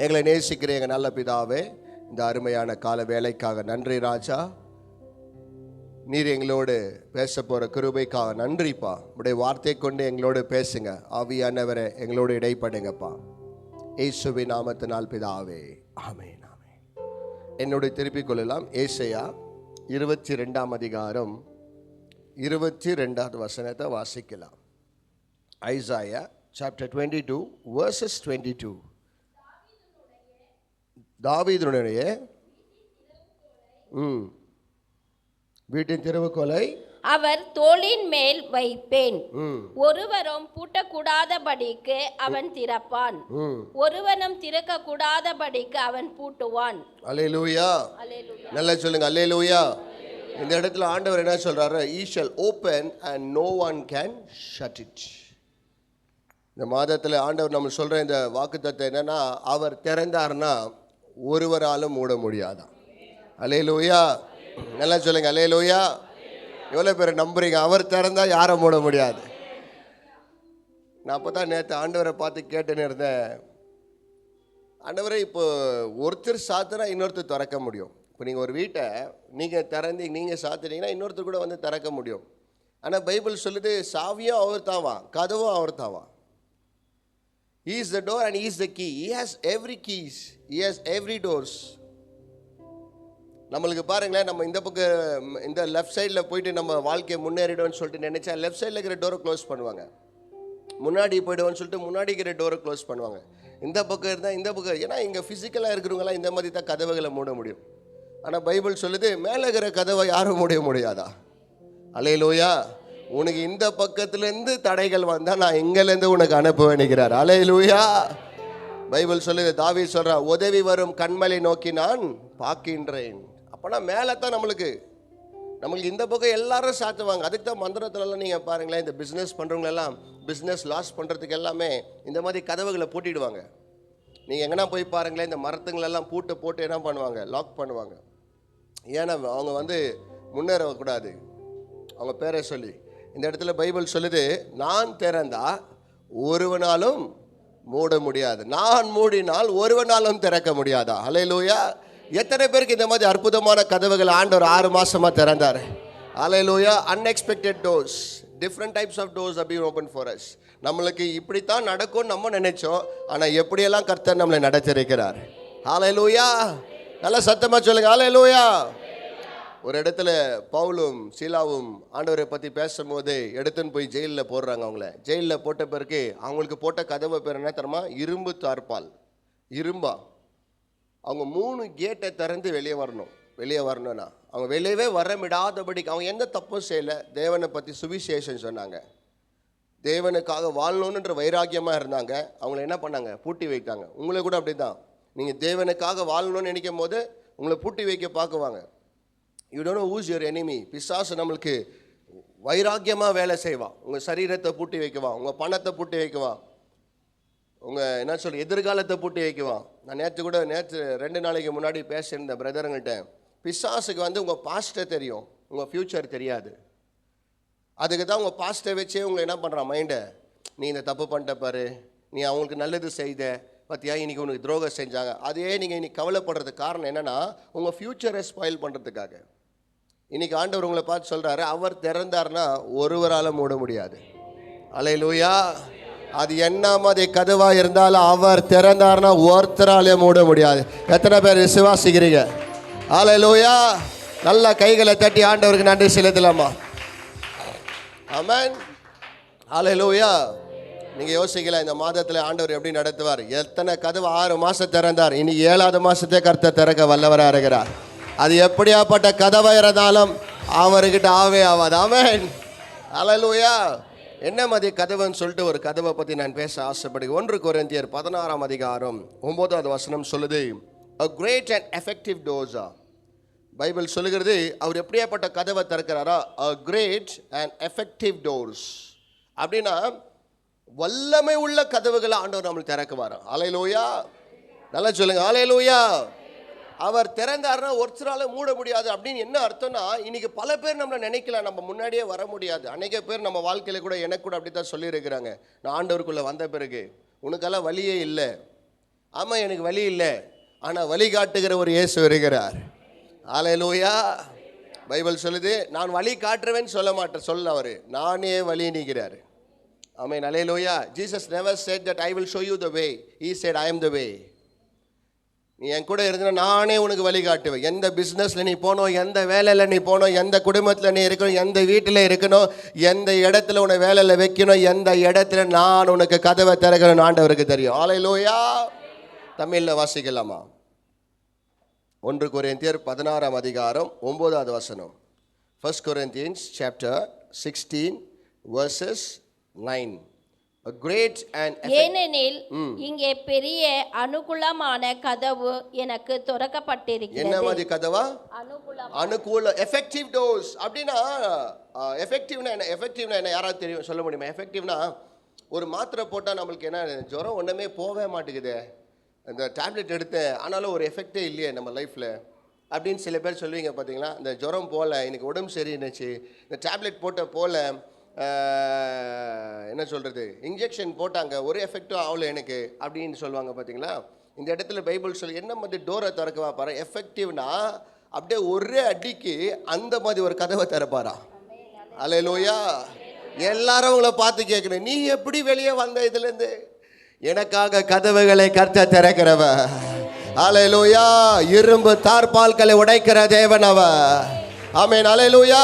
எங்களை நேசிக்கிற எங்கள் நல்ல பிதாவே, இந்த அருமையான கால வேலைக்காக நன்றி ராஜா. நீர் எங்களோடு பேச போகிற கிருபைக்காக நன்றிப்பா. உடைய வார்த்தை கொண்டு எங்களோடு பேசுங்க. ஆவியானவரை எங்களோடு இடைப்படுங்கப்பா. இயேசுவின் நாமத்தினால் பிதாவே, ஆமென் ஆமென். என்னோட திருப்பிக் கொள்ளலாம். ஏசாயா 22 அதிகாரம் 22 வசனத்தை வாசிக்கலாம். Isaiah chapter 22 verses 22. தாவீதுடைய வீட்டின் திறவுகோலை அவர் தோளின் மேல் வைப்பேன், ஒருவரும் பூட்டக்கூடாதபடிக்கு அவன் திறப்பான், ஒருவனும் திறக்க கூடாதபடிக்கு அவன் பூட்டுவான். அல்லேலூயா. நல்லா சொல்லுங்க, அல்லேலூயா. இந்த இடத்துல ஆண்டவர் என்ன சொல்றாரு? He shall open and no one can shut it. இந்த மாதத்தில் ஆண்டவர் நம்ம சொல்ற இந்த வாக்குத்தத்தம் என்னன்னா, அவர் திறந்தார்னா ஒருவராலும் மூட முடியாதான். அல்லேலூயா. நல்லா சொல்லுங்க, அல்லேலூயா. எவ்வளோ பேர் நம்புறீங்க? அவர் திறந்தா யாரை மூட முடியாது. நான் அப்போ தான் நேற்று ஆண்டவரை பார்த்து கேட்டுன்னு இருந்தேன். ஆண்டவரை, இப்போ ஒருத்தர் சாத்தினா இன்னொருத்தர் திறக்க முடியும். இப்போ நீங்கள் ஒரு வீட்டை நீங்கள் திறந்து நீங்கள் சாத்துனீங்கன்னா இன்னொருத்தர் கூட வந்து திறக்க முடியும். ஆனால் பைபிள் சொல்லுது, சாவியும் அவர் தாவா, கதவும் அவர் தாவா. He is the door and he is the key. He has every keys. He has every doors. நம்மளுக்கு பாருங்களேன், நம்ம இந்த பக்கம் இந்த லெஃப்ட் சைடில் போயிட்டு நம்ம வாழ்க்கையை முன்னேறிடுவோம்னு சொல்லிட்டு நினச்சா லெஃப்ட் சைடில் இருக்கிற டோரை க்ளோஸ் பண்ணுவாங்க. முன்னாடி போய்டுவோம்னு சொல்லிட்டு முன்னாடி இருக்கிற டோரை க்ளோஸ் பண்ணுவாங்க. இந்த பக்கம் இருந்தால் இந்த பக்கம், ஏன்னா இங்கே ஃபிசிக்கலாக இருக்கிறவங்களாம் இந்த மாதிரி தான் கதவுகளை மூட முடியும். ஆனால் பைபிள் சொல்லுது, மேலே இருக்கிற கதவை யாரும் மூட முடியாதா. அல்லேலூயா. உனக்கு இந்த பக்கத்துலேருந்து தடைகள் வந்தால் நான் எங்கேருந்து உனக்கு அனுப்ப வேணுகிறார். அல்லேலூயா. பைபிள் சொல்லுது, தாவீது சொல்கிறா, உதவி வரும் கண்மலை நோக்கி நான் பார்க்கின்றேன். அப்போனா மேலே தான் நம்மளுக்கு இந்த பக்கம் எல்லாரும் சாத்துவாங்க. அதுக்கு தான் மந்திரத்துலலாம் நீங்கள் பாருங்களேன், இந்த பிஸ்னஸ் பண்ணுறவங்களெல்லாம் பிஸ்னஸ் லாஸ் பண்ணுறதுக்கு எல்லாமே இந்த மாதிரி கதவுகளை பூட்டிடுவாங்க. நீங்கள் எங்கன்னா போய் பாருங்களேன், இந்த மரத்துங்களெல்லாம் பூட்டு போட்டு என்ன பண்ணுவாங்க, லாக் பண்ணுவாங்க. ஏன்னா அவங்க வந்து முன்னேறக்கூடாது, அவங்க பேரை சொல்லி. இந்த இடத்துல பைபிள் சொல்லுது, நான் திறந்தா ஒருவனாலும் மூட முடியாது, நான் மூடினால் ஒருவனாலும் திறக்க முடியாதா. அல்லேலூயா. எத்தனை பேருக்கு இந்த மாதிரி அற்புதமான கதவுகள் ஆண்டவர் 6 மாசமா திறந்தார். Hallelujah. Unexpected doors, different types of doors have been opened for us. நம்மளுக்கு இப்படித்தான் நடக்கும்னு நம்ம நினைச்சோம், ஆனால் எப்படியெல்லாம் கர்த்தர் நம்மளை நடத்திருக்கிறார். அல்லேலூயா. நல்லா சத்தமாக சொல்லுங்க, அல்லேலூயா. ஒரு இடத்துல பவுலும் சீலாவும் ஆண்டவரை பற்றி பேசும்போது எடுத்துன்னு போய் ஜெயிலில் போடுறாங்க. அவங்கள ஜெயிலில் போட்ட பிறகு அவங்களுக்கு போட்ட கதவை பேர் என்ன தெரியுமா? இரும்பு தார்பால், இரும்பா. அவங்க 3 கேட்டை திறந்து வெளியே வரணும்னா அவங்க வெளியவே வரமிடாதபடிக்கு, அவங்க எந்த தப்பும் செய்யலை. தேவனை பற்றி சுவிசேஷம் சொன்னாங்க, தேவனுக்காக வாழணுன்ற வைராக்கியமாக இருந்தாங்க. அவங்கள என்ன பண்ணாங்க? பூட்டி வைத்தாங்க. உங்களை கூட அப்படி தான், நீங்கள் தேவனுக்காக வாழணும்னு நினைக்கும் போது உங்களை பூட்டி வைக்க பார்க்குவாங்க. You don't know who's your enemy. பிசாசு நம்மளுக்கு வைராக்கியமாக வேலை செய்வான். உங்கள் சரீரத்தை பூட்டி வைக்குவான், உங்கள் பணத்தை பூட்டி வைக்குவான், உங்கள் என்ன சொல்ற எதிர்காலத்தை பூட்டி வைக்குவான். நான் நேற்று 2 நாளைக்கு முன்னாடி பேசியிருந்தேன் பிரதருங்கள்கிட்ட. பிசாசுக்கு வந்து உங்கள் பாஸ்ட்டை தெரியும், உங்கள் ஃப்யூச்சர் தெரியாது. அதுக்கு தான் உங்கள் பாஸ்ட்டை வச்சே உங்களை என்ன பண்ணுறான் மைண்டை, நீ இந்த தப்பு பண்ணிட்ட பாரு, நீ அவங்களுக்கு நல்லது செய்த பார்த்தியா, இன்றைக்கி உனக்கு துரோகம் செஞ்சாங்க. அதே நீங்கள் இன்றைக்கி கவலைப்படுறதுக்கு காரணம் என்னென்னா, உங்கள் ஃப்யூச்சரை ஸ்பாயில் பண்ணுறதுக்காக. இன்றைக்கி ஆண்டவர் உங்களை பார்த்து சொல்கிறாரு, அவர் திறந்தார்னா ஒருவரால் மூட முடியாது. அல்லேலூயா. அது என்ன மாதிரி கதவாக இருந்தாலும் அவர் திறந்தார்னா ஒருத்தராலே மூட முடியாது. எத்தனை பேர் விசுவாசிக்கிறீங்க? அல்லேலூயா. நல்ல கைகளை தட்டி ஆண்டவருக்கு நன்றி செலுத்தலாமா? ஆமென். அல்லேலூயா. நீங்கள் யோசிக்கலாம், இந்த மாதத்தில் ஆண்டவர் எப்படி நடத்துவார்? எத்தனை கதவு 6 மாதம் திறந்தார், இன்னைக்கு 7வது மாதத்தை கர்த்தர் திறக்க வல்லவராக இருக்கிறார். அது எப்படியாப்பட்ட கதவாக இருந்தாலும் அவர்கிட்ட ஆகாது. ஆமென். அல்லேலூயா. என்ன மாதிரி கதவுன்னு சொல்லிட்டு ஒரு கதவை பற்றி நான் பேச ஆசைப்படுகிறேன். 1 கொரிந்தியர் 16 அதிகாரம் 9வது வசனம் சொல்லுது, a great and effective doors. Bible சொல்லுகிறது, அவர் எப்படியாப்பட்ட கதவை திறக்கிறாரா? a great and effective doors. அப்படின்னா வல்லமை உள்ள கதவுகளை ஆண்டவர் நம்மளுக்கு திறக்குவார். அல்லேலூயா. நல்லா சொல்லுங்க, அல்லேலூயா. அவர் திறந்தாருன்னா ஒருத்தரால மூட முடியாது. அப்படின்னு என்ன அர்த்தம்னா, இன்னைக்கு பல பேர் நம்மளை நினைக்கலாம் நம்ம முன்னாடியே வர முடியாது. அநேக பேர் நம்ம வாழ்க்கையில கூட, எனக்கு கூட அப்படி தான் சொல்லியிருக்கிறாங்க, நான் ஆண்டவருக்குள்ளே வந்த பிறகு உனக்கெல்லாம் வழியே இல்லை, ஆமாம் எனக்கு வழி இல்லை, ஆனால் வழிகாட்டுகிற ஒரு இயேசு இருக்கிறார். ஹல்லேலூயா. பைபிள் சொல்லுது, நான் வழி காட்டுறவேன்னு சொல்ல மாட்டேன், சொல்ல அவர் நானே வழி நீக்கிறார். ஆமென். ஹல்லேலூயா. Jesus never said that I will show you the way. He said I am the way. நீ என் கூட இருந்தா நானே உனக்கு வழிகாட்டுவேன். எந்த பிஸ்னஸில் நீ போகணும், எந்த வேலையில் நீ போகணும், எந்த குடும்பத்தில் நீ இருக்கணும், எந்த வீட்டில் இருக்கணும், எந்த இடத்துல உன்னை வேலையில் வைக்கணும், எந்த இடத்துல நான் உனக்கு கதவை திறக்கணும் ஆண்டவருக்கு தெரியும். ஹல்லேலூயா. தமிழில் வாசிக்கலாமா? 1 கொரிந்தியர் 16 அதிகாரம் 9வது வசனம். 1 Corinthians chapter 16 verses 9. A great and ஏனெனில் இங்கே பெரிய அனுகூலமான கதவு எனக்கு திறக்கப்பட்டிருக்கிறது. என்ன மாதிரி கதவா? அனுகூல எஃபெக்டிவ் டோர்ஸ். அப்படின்னா எஃபெக்டிவ்னா என்ன? எஃபெக்டிவ்னா என்ன யாராவது தெரியும் சொல்ல முடியுமா? எஃபெக்டிவ்னா ஒரு மாத்திரை போட்டால் நம்மளுக்கு என்ன, ஜுரம் ஒன்றுமே போகவே மாட்டேங்குது, இந்த டேப்லெட் எடுத்தேன் ஆனாலும் ஒரு எஃபெக்டே இல்லையே நம்ம லைஃப்பில் அப்படின்னு சில பேர் சொல்லுவீங்க பார்த்தீங்களா. இந்த ஜுரம் போகல, எனக்கு உடம்பு சரின்னுச்சு, இந்த டேப்லெட் போட்ட போகல, என்ன சொல்கிறது, இன்ஜெக்ஷன் போட்டாங்க, ஒரு எஃபெக்டும் ஆகல எனக்கு அப்படின்னு சொல்லுவாங்க பார்த்தீங்களா. இந்த இடத்துல பைபிள் சொல்லி என்ன மாதிரி டோரை திறக்கவா பாரு. எஃபெக்டிவ்னா அப்படியே ஒரே அடிக்கு அந்த மாதிரி ஒரு கதவை திறப்பாரா. ஹல்லேலூயா. எல்லாரும் உங்களை பார்த்து கேட்கணும், நீ எப்படி வெளியே வந்த இதுலேருந்து? எனக்காக கதவுகளை கர்த்தர் திறக்கிறவ. ஹல்லேலூயா. இரும்பு தார்பால்களை உடைக்கிற தேவன் அவ. ஆமென். ஹல்லேலூயா.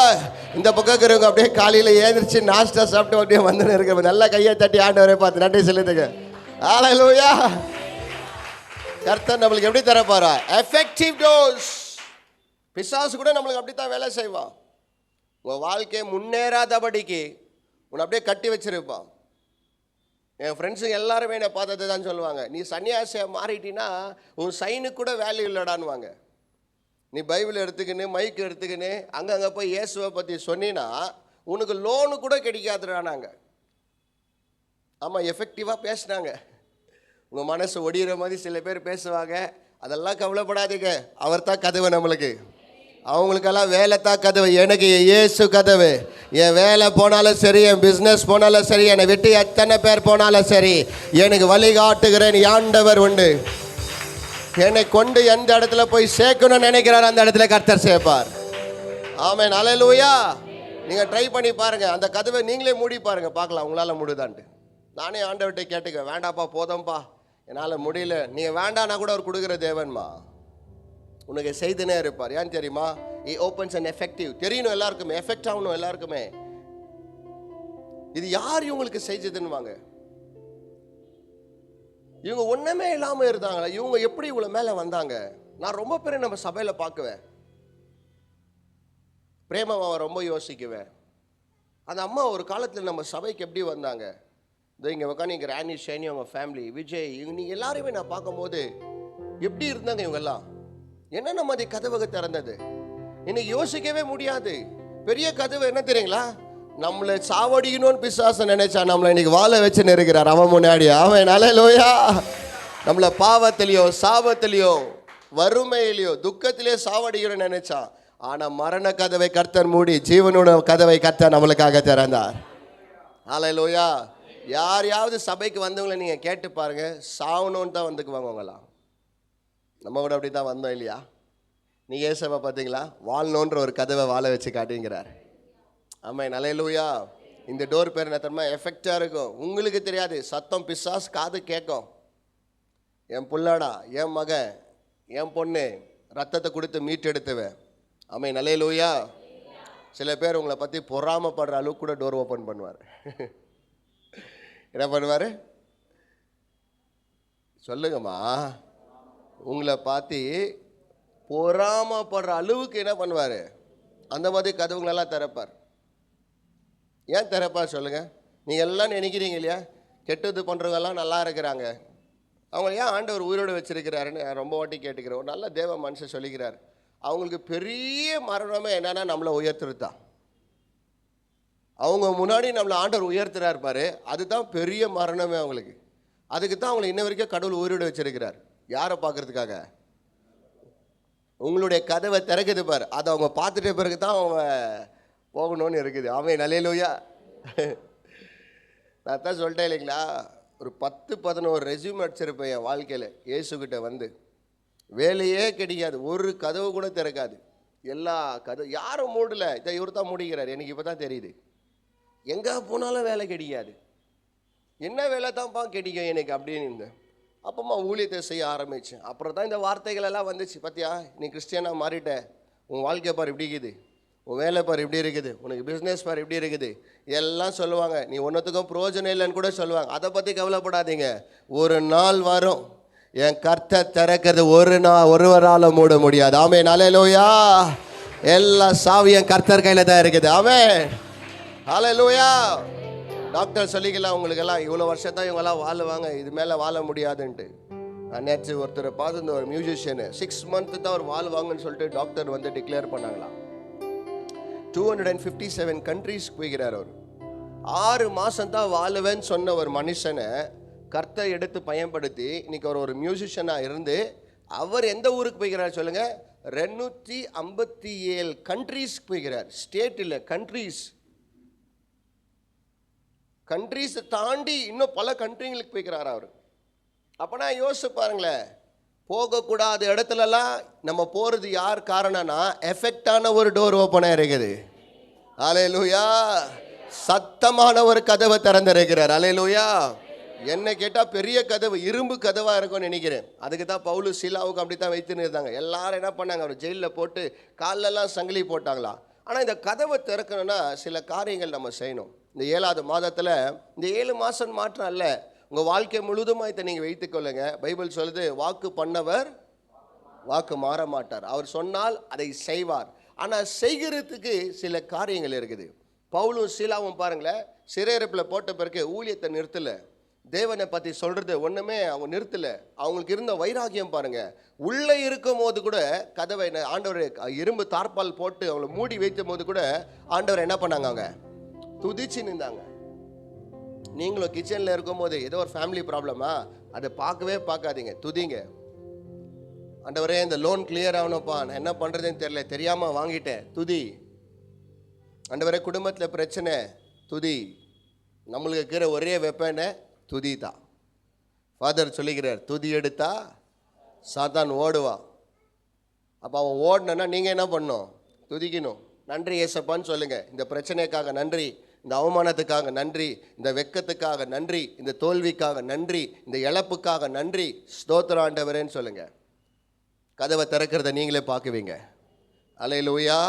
இந்த பக்கம் இருக்கிறவங்க அப்படியே காலையில் ஏந்திரிச்சு நாஸ்டா சாப்பிட்டு அப்படியே வந்து இருக்கிறவங்க நல்லா கையை தட்டி ஆண்டவரை பார்த்து நன்றி சொல்லுதுங்க. ஹல்லேலூயா. கர்த்தர் நம்மளுக்கு எப்படி தரப்பாரா? Effective dose. பிசாசு கூட நம்மளுக்கு அப்படி தான் வேலை செய்வான். உங்கள் வாழ்க்கையை முன்னேறாதபடிக்கு உன்னை அப்படியே கட்டி வச்சிருப்பான். என் ஃப்ரெண்ட்ஸுங்க எல்லாருமே என்னை பார்த்தது தான் சொல்லுவாங்க, நீ சன்னியாசியாக மாறிட்டினா உன் சைனுக்கு கூட வேல்யூ இல்லைடான்வாங்க. நீ பைபிள் எடுத்துக்கின்னு மைக்கு எடுத்துக்கின்னு அங்கங்கே போய் இயேசுவை பற்றி சொன்னினா உனக்கு லோனு கூட கிடைக்காதுடானாங்க. ஆமாம், எஃபெக்டிவாக பேசினாங்க. உங்கள் மனசு ஒடிகிற மாதிரி சில பேர் பேசுவாங்க. அதெல்லாம் கவலைப்படாதீங்க, அவர் தான் கதவு நம்மளுக்கு. அவங்களுக்கெல்லாம் வேலை தான் கதவு, எனக்கு இயேசு கதவு. என் வேலை போனாலும் சரி, என் பிஸ்னஸ் போனாலும் சரி, என்னை விட்டு எத்தனை பேர் போனாலும் சரி, எனக்கு வழிகாட்டுகிறேன் ஆண்டவர் உண்டு. என்னை கொண்டு எந்த இடத்துல போய் சேர்க்கணும்னு நினைக்கிறார் அந்த இடத்துல கர்த்தர் சேர்ப்பார். ஆமென். ஹல்லேலூயா. நீங்கள் ட்ரை பண்ணி பாருங்கள், அந்த கதவை நீங்களே மூடி பாருங்கள், பார்க்கலாம் உங்களால் முடியுதான்ட்டு. நானே ஆண்டவர்கிட்ட கேட்டுக்க, வேண்டாப்பா போதும்பா என்னால் முடியல. நீங்கள் வேண்டான்னா கூட அவர் கொடுக்குற தேவன்மா உனக்கு செய்துனே இருப்பார். ஏன் தெரியுமா? he opens an effective. தெரியணும் எல்லாருக்குமே, எஃபெக்ட் ஆகணும் எல்லாருக்குமே. இது யார் இவங்களுக்கு செஞ்சதுன்னு வாங்க. இவங்க ஒன்றுமே இல்லாமல் இருந்தாங்களா? இவங்க எப்படி இவ்வளோ மேலே வந்தாங்க? நான் ரொம்ப பேர் நம்ம சபையில் பார்க்குவேன். பிரேமாவை ரொம்ப யோசிக்குவேன். அந்த அம்மா ஒரு காலத்தில் நம்ம சபைக்கு எப்படி வந்தாங்க? இதோ இங்கே உட்காந்து இங்கே ராணி, ஷைனி, அவங்க ஃபேமிலி, விஜய், நீங்கள் எல்லாரையுமே நான் பார்க்கும்போது எப்படி இருந்தாங்க இவங்கெல்லாம்? என்னென்ன மாதிரி கதவுக திறந்தது இன்னைக்கு யோசிக்கவே முடியாது. பெரிய கதவு என்ன தெரியுங்களா? நம்மளை சாவடிக்கணும்னு பிசாசு நினைச்சா நம்மளை இன்னைக்கு வாழ வச்சுன்னு இருக்கிறார் அவன் முன்னாடி. அவன் ஹல்லேலூயா. நம்மளை பாவத்திலையோ சாபத்திலையோ வறுமையிலையோ துக்கத்திலேயோ சாவடிக்கணும்னு நினைச்சான். ஆனால் மரண கதவை கர்த்தர் மூடி ஜீவனோட கதவை கர்த்தர் நம்மளுக்காக திறந்தார். ஹல்லேலூயா. யாரையாவது சபைக்கு வந்தவங்களை நீங்கள் கேட்டு பாருங்க, சாவணும்னு தான் வந்துக்குவாங்க அவங்களாம். நம்ம கூட அப்படி தான் வந்தோம் இல்லையா? நீங்கள் ஏசப்பா பார்த்தீங்களா? வாழணுன்ற ஒரு கதவை வாழ வச்சு காட்டுங்கிறார். ஆமாம். ஹல்லேலூயா. இந்த டோர் பேர் என்ன தெரியுமா? எஃபெக்டாக இருக்கும். உங்களுக்கு தெரியாது, சத்தம் பிசாஸ் காது கேட்கும். என் புள்ளாடா, என் மகன், என் பொண்ணு ரத்தத்தை கொடுத்து மீட்டெடுத்துவேன். ஆமாம். ஹல்லேலூயா. சில பேர் உங்களை பற்றி பொறாமப்படுற அளவுக்கு கூட டோர் ஓப்பன் பண்ணுவார். என்ன பண்ணுவார் சொல்லுங்கம்மா? உங்களை பார்த்து பொறாமப்படுற அளவுக்கு என்ன பண்ணுவார்? அந்த மாதிரி கதவுங்களெல்லாம் திறப்பார். ஏன் திறப்பார் சொல்லுங்கள்? நீங்கள் எல்லாம் நினைக்கிறீங்க இல்லையா, கெட்டது பண்ணுறவங்கெல்லாம் நல்லா இருக்கிறாங்க, அவங்க ஏன் ஆண்டவர் உயிரோடு வச்சிருக்கிறாருன்னு ரொம்ப வாட்டி கேட்டுக்கிறேன். ஒரு நல்ல தேவ மனுஷன் சொல்லிக்கிறார், அவங்களுக்கு பெரிய மரணமே என்னன்னா நம்மளை உயர்த்துறதுதான். அவங்க முன்னாடி நம்மளை ஆண்டவர் உயர்த்துறாரு பாரு, அதுதான் பெரிய மரணமே அவங்களுக்கு. அதுக்கு தான் அவங்களை இன்ன வரைக்கும் கடவுள் உயிரோடு வச்சிருக்கிறார். யாரை பார்க்கறதுக்காக? உங்களுடைய கதவை திறக்குது பாரு, அதை அவங்க பார்த்துட்ட பிறகு தான் அவங்க போகணும்னு இருக்குது. ஆமென். ஹல்லேலூயா. நான் தான் சொல்லிட்டேன் இல்லைங்களா, ஒரு 10-11 ரெஸ்யூம் அடிச்சிருப்பேன் என் வாழ்க்கையில். இயேசுக்கிட்ட வந்து வேலையே கிடைக்காது, ஒரு கதவு கூட திறக்காது, எல்லா கதவு யாரும் மூடல, இதை இவர் தான் மூடிக்கிறார். எனக்கு இப்போ தான் தெரியுது, எங்கே போனாலும் வேலை கிடைக்காது, என்ன வேலை தான்ப்பா கிடைக்கும் எனக்கு அப்படின்னு இருந்தேன். அப்பமா ஊழியத்தை செய்ய ஆரம்பித்தேன். அப்புறம் தான் இந்த வார்த்தைகள் எல்லாம் வந்துச்சு. பார்த்தியா, நீ கிறிஸ்டியனாக மாறிட்ட, உன் வாழ்க்கை பார் இப்படி இருக்குது, உன் வேலை பார் இப்படி இருக்குது, உனக்கு பிஸ்னஸ் பார் இப்படி இருக்குது, எல்லாம் சொல்லுவாங்க. நீ ஒன்றுத்துக்கும் பிரயோஜனம் இல்லைன்னு கூட சொல்லுவாங்க. அதை பற்றி கவலைப்படாதீங்க. ஒரு நாள் வரும், என் கர்த்தர் திறக்கிறது ஒருவரால் மூட முடியாது. ஆமென், அல்லேலூயா. எல்லா சாவியும் கர்த்தர் கையில் தான் இருக்குது. ஆமென், அல்லேலூயா. டாக்டர் சொல்லிக்கலாம், உங்களுக்கெல்லாம் இவ்வளோ வருஷம் தான் இவங்கெல்லாம் வாழுவாங்க, இது மேலே வாழ முடியாதுன்ட்டு. நான் நேற்று ஒருத்தரை பார்த்து, ஒரு மியூசிஷியனு 6 months தான் அவர் வாழ்வாங்கன்னு சொல்லிட்டு டாக்டர் வந்து டிக்ளேர் பண்ணாங்களாம். 257 countries போய்கிறார் அவர். 6 மாதம் தான் வாழுவேன்னு சொன்ன ஒரு மனுஷனை கர்த்தர் எடுத்து பயன்படுத்தி இன்னைக்கு அவர் ஒரு மியூசிஷியனாக இருந்து அவர் எந்த ஊருக்கு போய்கிறார் சொல்லுங்கள்? 257 countries போய்கிறார். ஸ்டேட் இல்லை, கண்ட்ரீஸ் தாண்டி இன்னும் பல கண்ட்ரிங்களுக்கு போய்கிறார் அவர். அப்போனா யோசிச்சு பாருங்களேன், போகக்கூடாத இடத்துலலாம் நம்ம போகிறது யார் காரணம்னா எஃபெக்டான ஒரு டோர் ஓப்பனாக இருக்குது. அல்லேலூயா. சத்தமான ஒரு கதவை திறந்திருக்கிறார். அல்லேலூயா. என்ன கேட்டால் பெரிய கதவு, இரும்பு கதவாக இருக்கும்னு நினைக்கிறேன். அதுக்கு தான் பவுலு சீலாவுக்கு அப்படி தான் வைத்துன்னு இருந்தாங்க. எல்லாரும் என்ன பண்ணாங்க, அவர் ஜெயிலில் போட்டு காலெல்லாம் சங்கிலி போட்டாங்களா. ஆனால் இந்த கதவை திறக்கணும்னா சில காரியங்கள் நம்ம செய்யணும். இந்த 7வது மாதத்தில் இந்த 7 மாதம் மாற்றம் அல்ல, உங்கள் வாழ்க்கை முழுதுமாக இதை நீங்கள் வைத்துக்கொள்ளுங்க. பைபிள் சொல்லுது, வாக்கு பண்ணவர் வாக்கு மாற மாட்டார், அவர் சொன்னால் அதை செய்வார். ஆனால் செய்கிறதுக்கு சில காரியங்கள் இருக்குது. பவுலும் சீலாவும் பாருங்களேன், சிறையிருப்பில் போட்ட பிறகு ஊழியத்தை நிறுத்தலை, தேவனை பற்றி சொல்கிறது ஒன்றுமே அவங்க நிறுத்தலை. அவங்களுக்கு இருந்த வைராகியம் பாருங்கள். உள்ளே இருக்கும் போது கூட கதவை ஆண்டவர் இரும்பு தார்பால் போட்டு அவங்கள மூடி வைக்கும் போது கூட ஆண்டவர் என்ன பண்ணாங்க, அவங்க துதிச்சு நின்றாங்க. நீங்களும் கிச்சனில் இருக்கும்போது ஏதோ ஒரு ஃபேமிலி ப்ராப்ளமா, அதை பார்க்கவே பார்க்காதீங்க, துதிங்க. ஆண்டவரே, இந்த லோன் கிளியர் ஆகணும்ப்பா, நான் என்ன பண்ணுறதுன்னு தெரியல, தெரியாமல் வாங்கிட்டேன், துதி. ஆண்டவரே, குடும்பத்தில் பிரச்சனை, துதி. நம்மளுக்கு இருக்கிற ஒரே வெப்பனை துதி தான். ஃபாதர் சொல்லிக்கிறார், துதி எடுத்தா சாத்தான் ஓடுவான். அப்போ அவன் ஓடணுன்னா நீங்கள் என்ன பண்ணணும், துதிக்கணும். நன்றி ஏசப்பான்னு சொல்லுங்கள். இந்த பிரச்சனைக்காக நன்றி, இந்த அவமானத்துக்காக நன்றி, இந்த வெக்கத்துக்காக நன்றி, இந்த தோல்விக்காக நன்றி, இந்த இழப்புக்காக நன்றி, ஸ்தோத்திரம் ஆண்டவரேன்னு சொல்லுங்கள். கதவை திறக்கிறத நீங்களே பார்க்குவீங்க. அல்லேலூயா.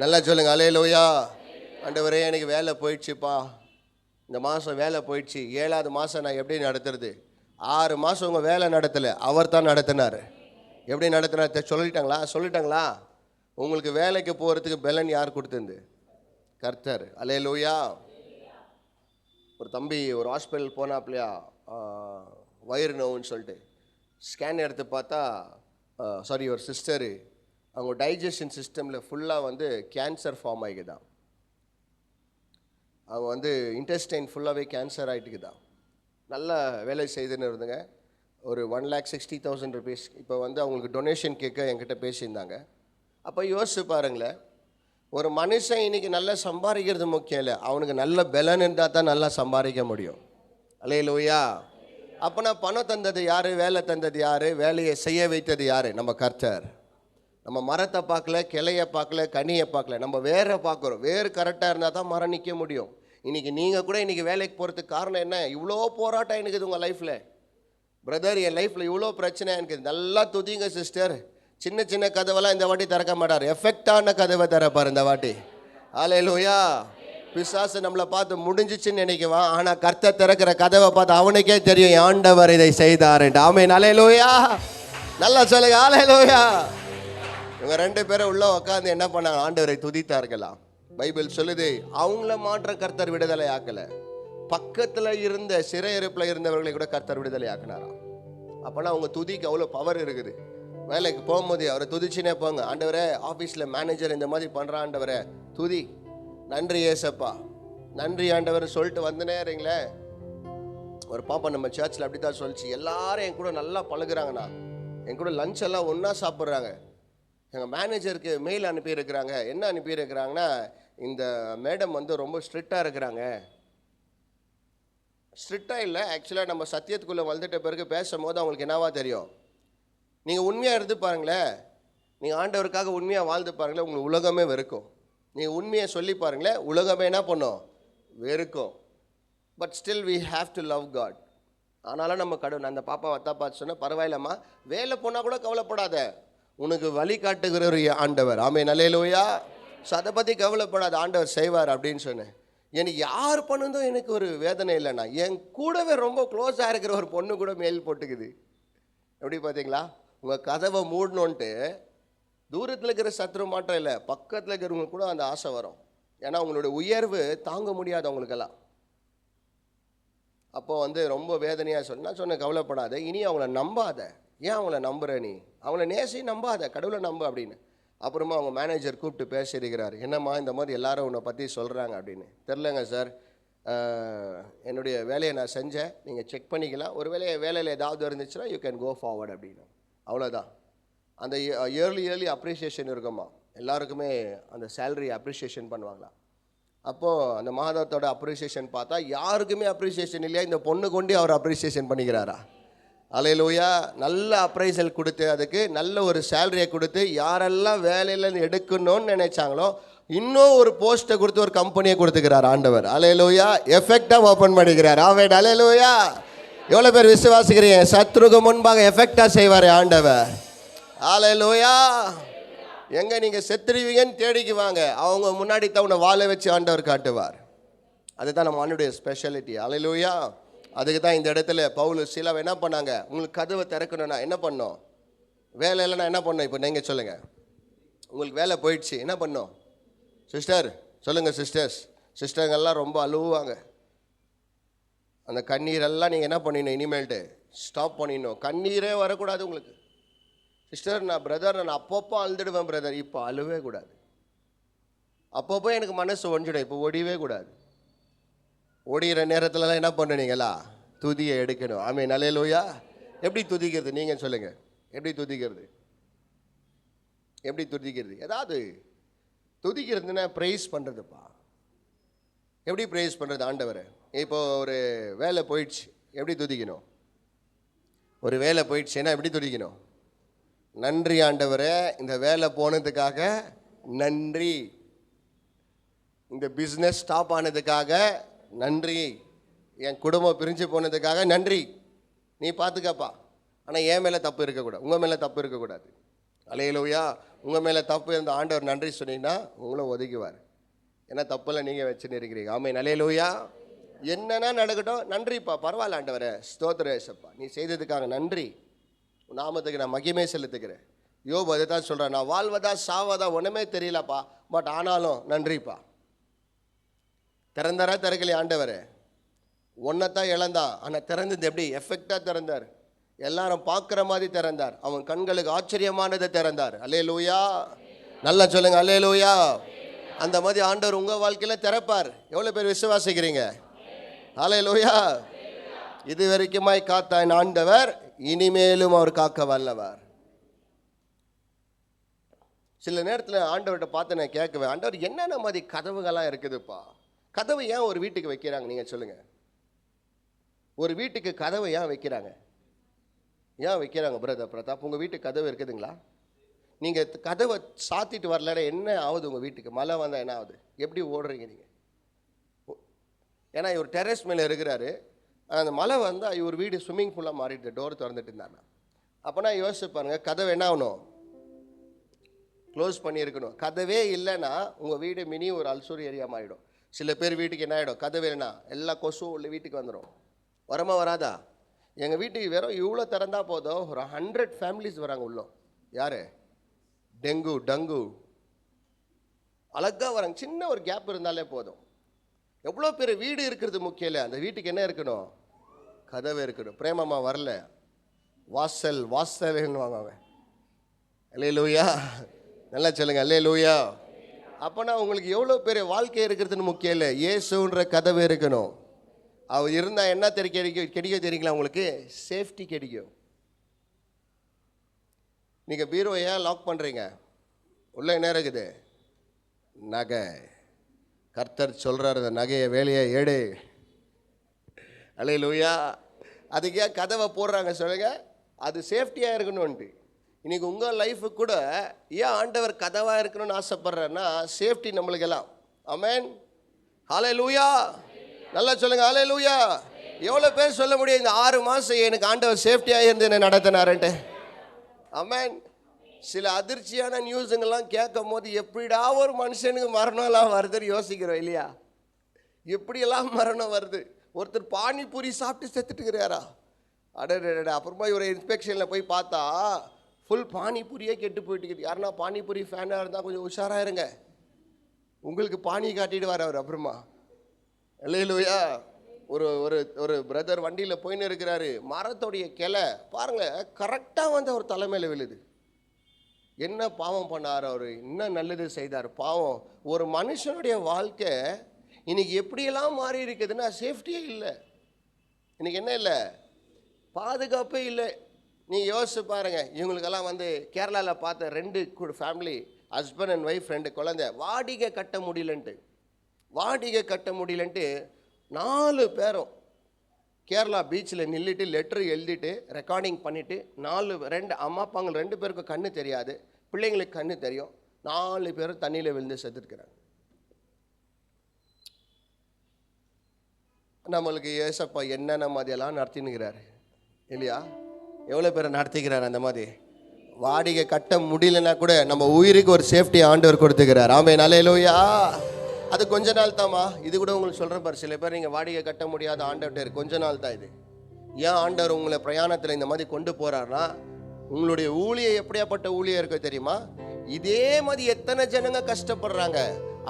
நல்லா சொல்லுங்க, அல்லேலூயா. ஆண்டவரே, எனக்கு வேலை போயிடுச்சுப்பா, இந்த மாதம் வேலை போயிடுச்சு, 7வது மாதம் நான் எப்படி நடத்துறது? 6 மாதம் உங்கள் வேலை நடத்தலை, அவர் தான் நடத்தினார். எப்படி நடத்தினார் சொல்லிட்டாங்களா? உங்களுக்கு வேலைக்கு போகிறதுக்கு பலன் யார் கொடுத்தது? கர்த்தர். அல்லேலூயா. ஒரு தம்பி ஒரு ஹாஸ்பிட்டல் போனாப்லையா, வயிறு நோவுன்னு சொல்லிட்டு ஸ்கேன் எடுத்து பார்த்தா, ஒரு சிஸ்டரு, அவங்க டைஜஷன் சிஸ்டமில் ஃபுல்லாக வந்து கேன்சர் ஃபார்ம் ஆகிக்குதான். அவங்க வந்து இன்டெஸ்டைன் ஃபுல்லாகவே கேன்சர் ஆகிட்டுக்குதான். நல்ல வேலை செய்துன்னு இருந்துங்க. ஒரு 1,60,000 rupees இப்போ வந்து அவங்களுக்கு டொனேஷன் கேட்க என்கிட்ட பேசியிருந்தாங்க. அப்போ யோசிச்சு பாருங்களேன், ஒரு மனுஷன் இன்றைக்கி நல்லா சம்பாதிக்கிறது முக்கியம் இல்லை, அவனுக்கு நல்ல பலன் இருந்தால் தான் நல்லா சம்பாதிக்க முடியும். அல்லேலூயா. அப்போனா பணம் தந்தது யார், வேலை தந்தது யார், வேலையை செய்ய வைத்தது யார்? நம்ம கர்த்தர். நம்ம மரத்தை பார்க்கல, கிளையை பார்க்கல, கனியை பார்க்கல, நம்ம வேரை பார்க்குறோம். வேறு கரெக்டாக இருந்தால் தான் மரம் நிற்க முடியும். இன்றைக்கி நீங்கள் கூட இன்றைக்கி வேலைக்கு போகிறதுக்கு காரணம் என்ன? இவ்வளோ போராட்டம் இருக்குது உங்கள் லைஃப்பில். பிரதர், என் லைஃப்பில் இவ்வளோ பிரச்சனை இருக்குது. நல்லா துதிங்க சிஸ்டர். சின்ன சின்ன கதவெல்லாம் இந்த வாட்டி திறக்க மாட்டார், எஃபெக்டான கதவை திறப்பார் இந்த வாட்டி. அல்லேலூயா. பிசாசு நம்மளை பார்த்து முடிஞ்சிச்சுன்னு நினைக்குவான், ஆனால் கர்த்தர் திறக்கிற கதவை பார்த்து அவனுக்கே தெரியும், ஆண்டவர் இதை செய்தாருன்ட்டு. ஆமென், அல்லேலூயா. நல்லா சொல்லுங்க, அல்லேலூயா. இவங்க 2 பேரும் உள்ள உட்காந்து என்ன பண்ணாங்க, ஆண்டவரை துதித்தார்களாம். பைபிள் சொல்லுது, அவங்கள மாற்ற கர்த்தர் விடுதலை ஆக்கலை, பக்கத்தில் இருந்த சிறையிருப்பில் இருந்தவர்களை கூட கர்த்தர் விடுதலை ஆக்கினாராம். அப்போனா அவங்க துதிக்கு அவ்வளோ பவர் இருக்குது. வேலைக்கு போகும்போது அவரை துதிச்சுனே போங்க. ஆண்டவரே, ஆஃபீஸில் மேனேஜர் இந்த மாதிரி பண்ணுறான், ஆண்டவரே துதி, நன்றி ஏசப்பா, நன்றி ஆண்டவர் சொல்லிட்டு வந்துனே இருங்களே. ஒரு பாப்பா நம்ம சர்ச்சில் அப்படி தான் சொல்லிச்சு, எல்லாரும் என் கூட நல்லா பழகுறாங்கண்ணா, என் கூட லஞ்ச் எல்லாம் ஒன்றா சாப்பிட்றாங்க. எங்கள் மேனேஜருக்கு மெயில் அனுப்பியிருக்கிறாங்க. என்ன அனுப்பியிருக்கிறாங்கன்னா, இந்த மேடம் வந்து ரொம்ப ஸ்ட்ரிக்டாக இருக்கிறாங்க, ஸ்ட்ரிக்டாக இல்லை. ஆக்சுவலாக நம்ம சத்தியத்துக்குள்ளே வந்துட்ட பிறகு பேசும்போது அவங்களுக்கு என்னவா தெரியும். நீங்கள் உண்மையாக இருந்து பாருங்களேன், நீங்கள் ஆண்டவருக்காக உண்மையாக வாழ்ந்து பாருங்களேன், உங்களுக்கு உலகமே வெறுக்கும். நீங்கள் உண்மையை சொல்லி பாருங்களேன், உலகமே என்ன பண்ணும், வெறுக்கும். But still we have to love God. ஆனாலும் நம்ம கடவுள், அந்த பாப்பா வத்தா பார்த்து சொன்னால், பரவாயில்லம்மா வேலை போனால் கூட கவலைப்படாத, உனக்கு வழி காட்டுகிற ஒரு ஆண்டவர். ஆமென், அல்லேலூயா. ஸோ அதை பற்றி கவலைப்படாத, ஆண்டவர் செய்வார் அப்படின்னு சொன்னேன். எனக்கு யார் பண்ணதும் எனக்கு ஒரு வேதனை இல்லைண்ணா, என் கூடவே ரொம்ப க்ளோஸாக இருக்கிற ஒரு பொண்ணு கூட மெயில் போட்டுக்குது. எப்படி பார்த்தீங்களா? உங்கள் கதவை மூடணுன்ட்டு தூரத்தில் இருக்கிற சத்ரு மாற்றம் இல்லை, பக்கத்தில் இருக்கிறவங்க கூட அந்த ஆசை வரும். ஏன்னா உங்களுடைய உயர்வு தாங்க முடியாது அவங்களுக்கெல்லாம். அப்போ ரொம்ப வேதனையாக சொன்னேன் கவலைப்படாத, இனி அவங்கள நம்பாத. ஏன் அவங்கள நம்புற, நீ அவங்கள நேசி நம்பாத, கடவுளை நம்பு அப்படின்னு. அப்புறமா அவங்க மேனேஜர் கூப்பிட்டு பேசியிருக்கிறார். என்னம்மா இந்த மாதிரி எல்லாரும் உன்னை பற்றி சொல்கிறாங்க அப்படின்னு. தெரிலங்க சார், என்னுடைய வேலையை நான் செஞ்சேன், நீங்கள் செக் பண்ணிக்கலாம், ஒரு வேலையில் ஏதாவது இருந்துச்சுன்னா யூ கேன் கோ ஃபார்வர்ட் அப்படின்னு. அவ்வளோதான். அந்த இயர்லி அப்ரிஷியேஷன் இருக்குமா, எல்லாருக்குமே அந்த சேலரி அப்ரிஷியேஷன் பண்ணுவாங்களா. அப்போது அந்த மாதத்தோட அப்ரிஷியேஷன் பார்த்தா யாருக்குமே அப்ரிஷியேஷன் இல்லையா, இந்த பொண்ணு கொண்டு அவர் அப்ரிஷியேஷன் பண்ணிக்கிறாரா. அல்லேலூயா. நல்ல அப்ரைசல் கொடுத்து, அதுக்கு நல்ல ஒரு சேலரியை கொடுத்து, யாரெல்லாம் வேலையில் எடுக்கணும்னு நினைச்சாங்களோ இன்னும் ஒரு போஸ்ட்டை கொடுத்து ஒரு கம்பெனியை கொடுத்துக்கிறார் ஆண்டவர். அல்லேலூயா. எஃபெக்டாக ஓப்பன் பண்ணிக்கிறார். ஆமென், அல்லேலூயா. எவ்வளோ பேர் விசுவாசிக்கிறீங்க, சத்ருக்கு முன்பாக எஃபெக்டாக செய்வார் ஆண்டவர். அல்லேலூயா. எங்கே நீங்கள் செத்துருவீங்கன்னு தேடிக்குவாங்க, அவங்க முன்னாடி தான் உன்னை வாழ வச்சு ஆண்டவர் காட்டுவார். அதுதான் நம்ம ஆண்டுடைய ஸ்பெஷாலிட்டி. அல்லேலூயா. அதுக்கு தான் இந்த இடத்துல பவுல் சீலாவை என்ன பண்ணாங்க, உங்களுக்கு கதவை திறக்கணும்னா என்ன பண்ணோம், வேலை இல்லைன்னா என்ன பண்ணோம். இப்போ நீங்கள் சொல்லுங்கள், உங்களுக்கு வேலை போயிடுச்சு என்ன பண்ணோம். சிஸ்டர் சொல்லுங்கள், சிஸ்டருங்கெல்லாம் ரொம்ப அழுவாங்க. அந்த கண்ணீரெல்லாம் நீங்கள் என்ன பண்ணிடணும், இனிமேல்ட்டு ஸ்டாப் பண்ணிடணும். கண்ணீரே வரக்கூடாது உங்களுக்கு. சிஸ்டர் நான் பிரதர், நான் அப்பப்போ அழுதுடுவேன் பிரதர், இப்போ அழுவே கூடாது. அப்பப்போ எனக்கு மனசு ஒஞ்சிடும், இப்போ ஒடிவே கூடாது. ஓடிகிற நேரத்துலலாம் என்ன பண்ணுனீங்களா, துதியை எடுக்கணும். ஆமென், அல்லேலூயா. எப்படி துதிக்கிறது நீங்கள் சொல்லுங்கள், எப்படி துதிக்கிறது, எப்படி துதிக்கிறது. ஏதாவது துதிக்கிறதுன்னா ப்ரைஸ் பண்ணுறதுப்பா. எப்படி ப்ரைஸ் பண்ணுறது ஆண்டவரை. இப்போ ஒரு வேலை போயிடுச்சு, எப்படி துதிக்கணும். ஒரு வேலை போயிடுச்சுன்னா எப்படி துதிக்கணும், நன்றி ஆண்டவரே, இந்த வேலை போனதுக்காக நன்றி, இந்த பிஸ்னஸ் ஸ்டாப் ஆனதுக்காக நன்றி, என் குடும்பம் பிரிஞ்சு போனதுக்காக நன்றி, நீ பார்த்துக்கப்பா. ஆனால் என் மேலே தப்பு இருக்கக்கூடாது, உங்கள் மேலே தப்பு இருக்கக்கூடாது. அல்லேலூயா. உங்கள் மேலே தப்பு இருந்த ஆண்டவர் நன்றி சொன்னீங்கன்னா உங்களை ஒதுக்குவார். ஏன்னா தப்பெல்லாம் நீங்கள் வச்சுன்னு இருக்கிறீங்க. ஆமென், அல்லேலூயா. என்னென்னா நடக்கட்டும், நன்றிப்பா, பரவாயில்ல ஆண்டவரே, ஸ்தோத்திரம் ஏசப்பா, நீ செய்ததுக்காக நன்றி, நாமத்துக்கு நான் மகிமை செலுத்துக்கிறேன். யோபு அதை தான் சொல்கிறேன், நான் வாழ்வதா சாவதா ஒன்றுமே தெரியலப்பா, பட் ஆனாலும் நன்றிப்பா. திறந்தாரா திறக்கலையா ஆண்டவர், ஒன்றைத்தான் இழந்தான், ஆனால் திறந்தது எப்படி எஃபெக்டாக திறந்தார். எல்லாரும் பார்க்குற மாதிரி திறந்தார், அவன் கண்களுக்கு ஆச்சரியமானதை திறந்தார். அல்லேலூயா. நல்லா சொல்லுங்கள், அல்லேலூயா. அந்த மாதிரி ஆண்டவர் உங்கள் வாழ்க்கையில் திறப்பார். எவ்வளோ பேர் விசுவாசிக்கிறீங்க. அல்லேலூயா. இது வரைக்குமாய் காத்த என் ஆண்டவர் இனிமேலும் அவர் காக்க வல்லவர். சில நேரத்தில் ஆண்டவர்கிட்ட பார்த்து நான் கேட்குவேன், ஆண்டவர் என்னென்ன மாதிரி கதவுகளாக இருக்குதுப்பா, கதவு ஏன் ஒரு வீட்டுக்கு வைக்கிறாங்க நீங்கள் சொல்லுங்கள். ஒரு வீட்டுக்கு கதவை ஏன் வைக்கிறாங்க, ஏன் வைக்கிறாங்க பிரதர் பிரதாப். உங்கள் வீட்டுக்கு கதவு இருக்குதுங்களா, நீங்கள் கதவை சாத்திட்டு வரலன்னா என்ன ஆகுது உங்கள் வீட்டுக்கு, மழை வந்தால் என்ன ஆகுது, எப்படி ஓடுறீங்க நீங்கள். ஏன்னா இவர் டெரஸ் மேலே இருக்கிறாரு, அந்த மழை வந்தால் இவர் வீடு ஸ்விம்மிங் பூலாக மாறிட்டு டோர் திறந்துட்டு இருந்தாங்க. அப்போனா யோசிச்சு பாருங்க, கதவு என்ன ஆகணும், க்ளோஸ் பண்ணியிருக்கணும். கதவே இல்லைன்னா உங்கள் வீடு மினி ஒரு அல்சூர் ஏரியா மாறிடும். சில பேர் வீட்டுக்கு என்ன ஆகிடும், கதவு இல்லைன்னா எல்லா கொசுவும் உள்ள வீட்டுக்கு வந்துடும். வரமா வராதா. எங்கள் வீட்டுக்கு வெறும் இவ்வளோ திறந்தா போதும், ஒரு 100 ஃபேமிலிஸ் வராங்க உள்ளே. யார், டெங்கு டங்கு அழகாக வராங்க. சின்ன ஒரு கேப் இருந்தாலே போதும். எவ்வளோ பேர் வீடு இருக்கிறது முக்கியம் இல்லை, அந்த வீட்டுக்கு என்ன இருக்கணும், கதவு இருக்கணும். பிரேமம்மா வரல, வாசல் வாசல்னுவாங்க அவங்க. அல்லேலூயா. நல்லா சொல்லுங்க, அல்லேலூயா. அப்போனா உங்களுக்கு எவ்வளோ பேர் வாழ்க்கை இருக்கிறதுன்னு முக்கியம் இல்லை, இயேசுன்ற கதவு இருக்கணும். அவர் இருந்தால் என்ன கிடைக்கும் தெரியுங்களா, உங்களுக்கு சேஃப்டி கிடைக்கும். நீங்கள் பீரோ ஏன் லாக் பண்ணுறீங்க, உள்ள என்ன இருக்குது, நகை. கர்த்தர் சொல்கிறார், அந்த நகையை வேலையை எடு. அல்லேலூயா. அதுக்கு ஏன் கதவை போடுறாங்க சொல்லுங்க? அது சேஃப்டியாக இருக்கணும்ன்ட்டு. இன்னைக்கு உங்கள் லைஃபு கூட ஏன் ஆண்டவர் கதவாக இருக்கணும்னு ஆசைப்படுறாருன்னா சேஃப்டி நம்மளுக்கெல்லாம். ஆமென். ஹல்லேலூயா. நல்லா சொல்லுங்க ஹல்லேலூயா. எவ்வளோ பேர் சொல்ல முடியும் இந்த 6 மாதம் எனக்கு ஆண்டவர் சேஃப்டியாக இருந்து என்ன நடத்தினாருன்ட்டு? ஆமென். சில அதிர்ச்சியான நியூஸுங்கெல்லாம் கேட்கும் போது எப்படிடா ஒரு மனுஷனுக்கு மரணம்லாம் வருதுன்னு யோசிக்கிறோம் இல்லையா? எப்படியெல்லாம் மரணம் வருது. ஒருத்தர் பானிபூரி சாப்பிட்டு செத்துட்டுக்கிறாரா? அடடா. அப்புறமா இவரை இன்ஸ்பெக்ஷனில் போய் பார்த்தா ஃபுல் பானிபூரியே கெட்டு போயிட்டுக்குது. யாருன்னா பானிபூரி ஃபேனாக இருந்தால் கொஞ்சம் உஷாராக இருங்க, உங்களுக்கு பானி காட்டிடுவார் அவர் அப்புறமா. அல்லேலூயா. ஒரு ஒரு ஒரு பிரதர் வண்டியில் போயின்னு இருக்கிறாரு, மரத்தோடைய கிளை பாருங்கள் கரெக்டாக வந்து அவர் தலைமையில் விழுது. என்ன பாவம் பண்ணார் அவர்? என்ன நல்லது செய்தார்? பாவம். ஒரு மனுஷனுடைய வாழ்க்கை இன்னைக்கு எப்படியெல்லாம் மாறி இருக்குதுன்னா சேஃப்டியே இல்லை. இன்னைக்கு என்ன இல்லை? பாதுகாப்பே இல்லை. நீங்கள் யோசிச்சு பாருங்கள். இவங்களுக்கெல்லாம் வந்து கேரளாவில் பார்த்த 2 ஃபேமிலி, ஹஸ்பண்ட் அண்ட் ஒய்ஃப், 2 குழந்தை, வாடகை கட்ட முடியலன்ட்டு 4 பேரும் கேரளா பீச்சில் நில்லிட்டு லெட்டர் எழுதிட்டு ரெக்கார்டிங் பண்ணிவிட்டு 2 அம்மா அப்பாங்க 2 பேருக்கும் கண்ணு தெரியாது, பிள்ளைங்களுக்கு கண்ணு தெரியும், 4 பேரும் தண்ணியில் விழுந்து செத்துருக்கிறாங்க. நம்மளுக்கு ஏசப்பா என்னென்ன மாதிரியெல்லாம் நடத்தினுக்கிறாரு இல்லையா? எவ்வளோ பேரை நடத்திக்கிறார் அந்த மாதிரி. வாடகை கட்ட முடியலன்னா கூட நம்ம உயிருக்கு ஒரு சேஃப்டி ஆண்டவர் கொடுத்துக்கிறார். ஆமென். அல்லேலூயா. அது கொஞ்ச நாள் தாம்மா. இது கூட உங்களுக்கு சொல்கிறேன் பாரு, சில பேர் நீங்கள் வாடகை கட்ட முடியாத ஆண்டவர்கிட்ட கொஞ்ச நாள் தான் இது. ஏன் ஆண்டவர் உங்களை பிரயாணத்தில் இந்த மாதிரி கொண்டு போகிறாருன்னா உங்களுடைய ஊழியம் எப்படியாப்பட்ட ஊழியம் இருக்க தெரியுமா? இதே மாதிரி எத்தனை ஜனங்க கஷ்டப்படுறாங்க,